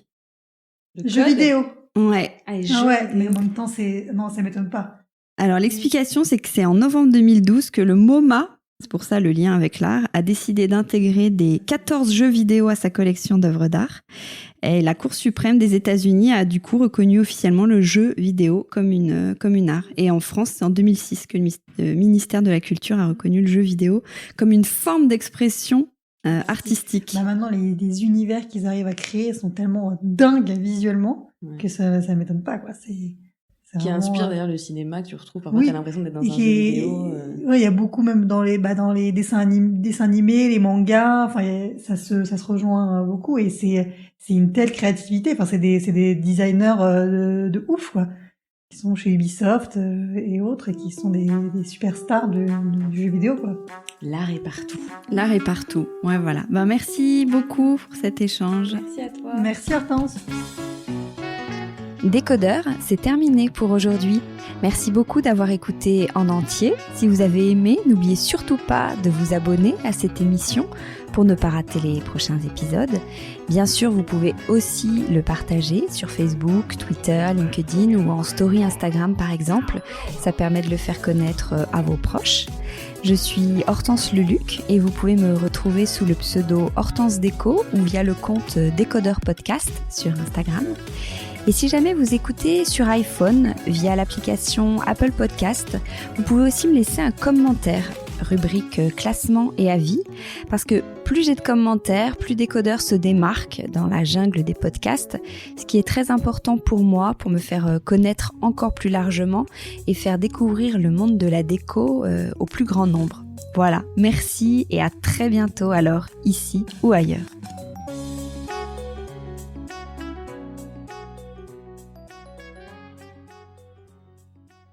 Speaker 3: Jeux vidéo.
Speaker 1: Ouais.
Speaker 3: Mais en même temps, non, ça m'étonne pas.
Speaker 1: Alors, l'explication, c'est que c'est en novembre 2012 que le MoMA, c'est pour ça le lien avec l'art, a décidé d'intégrer des 14 jeux vidéo à sa collection d'œuvres d'art. Et la Cour suprême des États-Unis a du coup reconnu officiellement le jeu vidéo comme une art. Et en France, c'est en 2006 que le ministère de la Culture a reconnu le jeu vidéo comme une forme d'expression artistique.
Speaker 3: Bah maintenant, les univers qu'ils arrivent à créer sont tellement dingues visuellement que ça m'étonne pas, quoi. C'est
Speaker 2: Qui inspire d'ailleurs le cinéma, que tu retrouves parfois,
Speaker 3: oui,
Speaker 2: t'as l'impression d'être dans un jeu vidéo.
Speaker 3: Ouais, il y a beaucoup même dans les dessins animés, les mangas, enfin ça se rejoint beaucoup et c'est une telle créativité, enfin c'est des designers de ouf quoi, qui sont chez Ubisoft et autres et qui sont des superstars du jeu vidéo quoi.
Speaker 2: L'art est partout.
Speaker 1: L'art est partout. Ouais, voilà. Merci beaucoup pour cet échange.
Speaker 2: Merci à toi.
Speaker 3: Merci Hortense.
Speaker 1: Décodeur, c'est terminé pour aujourd'hui. Merci beaucoup d'avoir écouté en entier. Si vous avez aimé, n'oubliez surtout pas de vous abonner à cette émission pour ne pas rater les prochains épisodes. Bien sûr, vous pouvez aussi le partager sur Facebook, Twitter, LinkedIn ou en story Instagram par exemple. Ça permet de le faire connaître à vos proches. Je suis Hortense Leluc et vous pouvez me retrouver sous le pseudo Hortense Déco ou via le compte Décodeur Podcast sur Instagram. Et si jamais vous écoutez sur iPhone via l'application Apple Podcast, vous pouvez aussi me laisser un commentaire, rubrique classement et avis, parce que plus j'ai de commentaires, plus Décodeur se démarque dans la jungle des podcasts, ce qui est très important pour moi, pour me faire connaître encore plus largement et faire découvrir le monde de la déco au plus grand nombre. Voilà, merci et à très bientôt alors, ici ou ailleurs.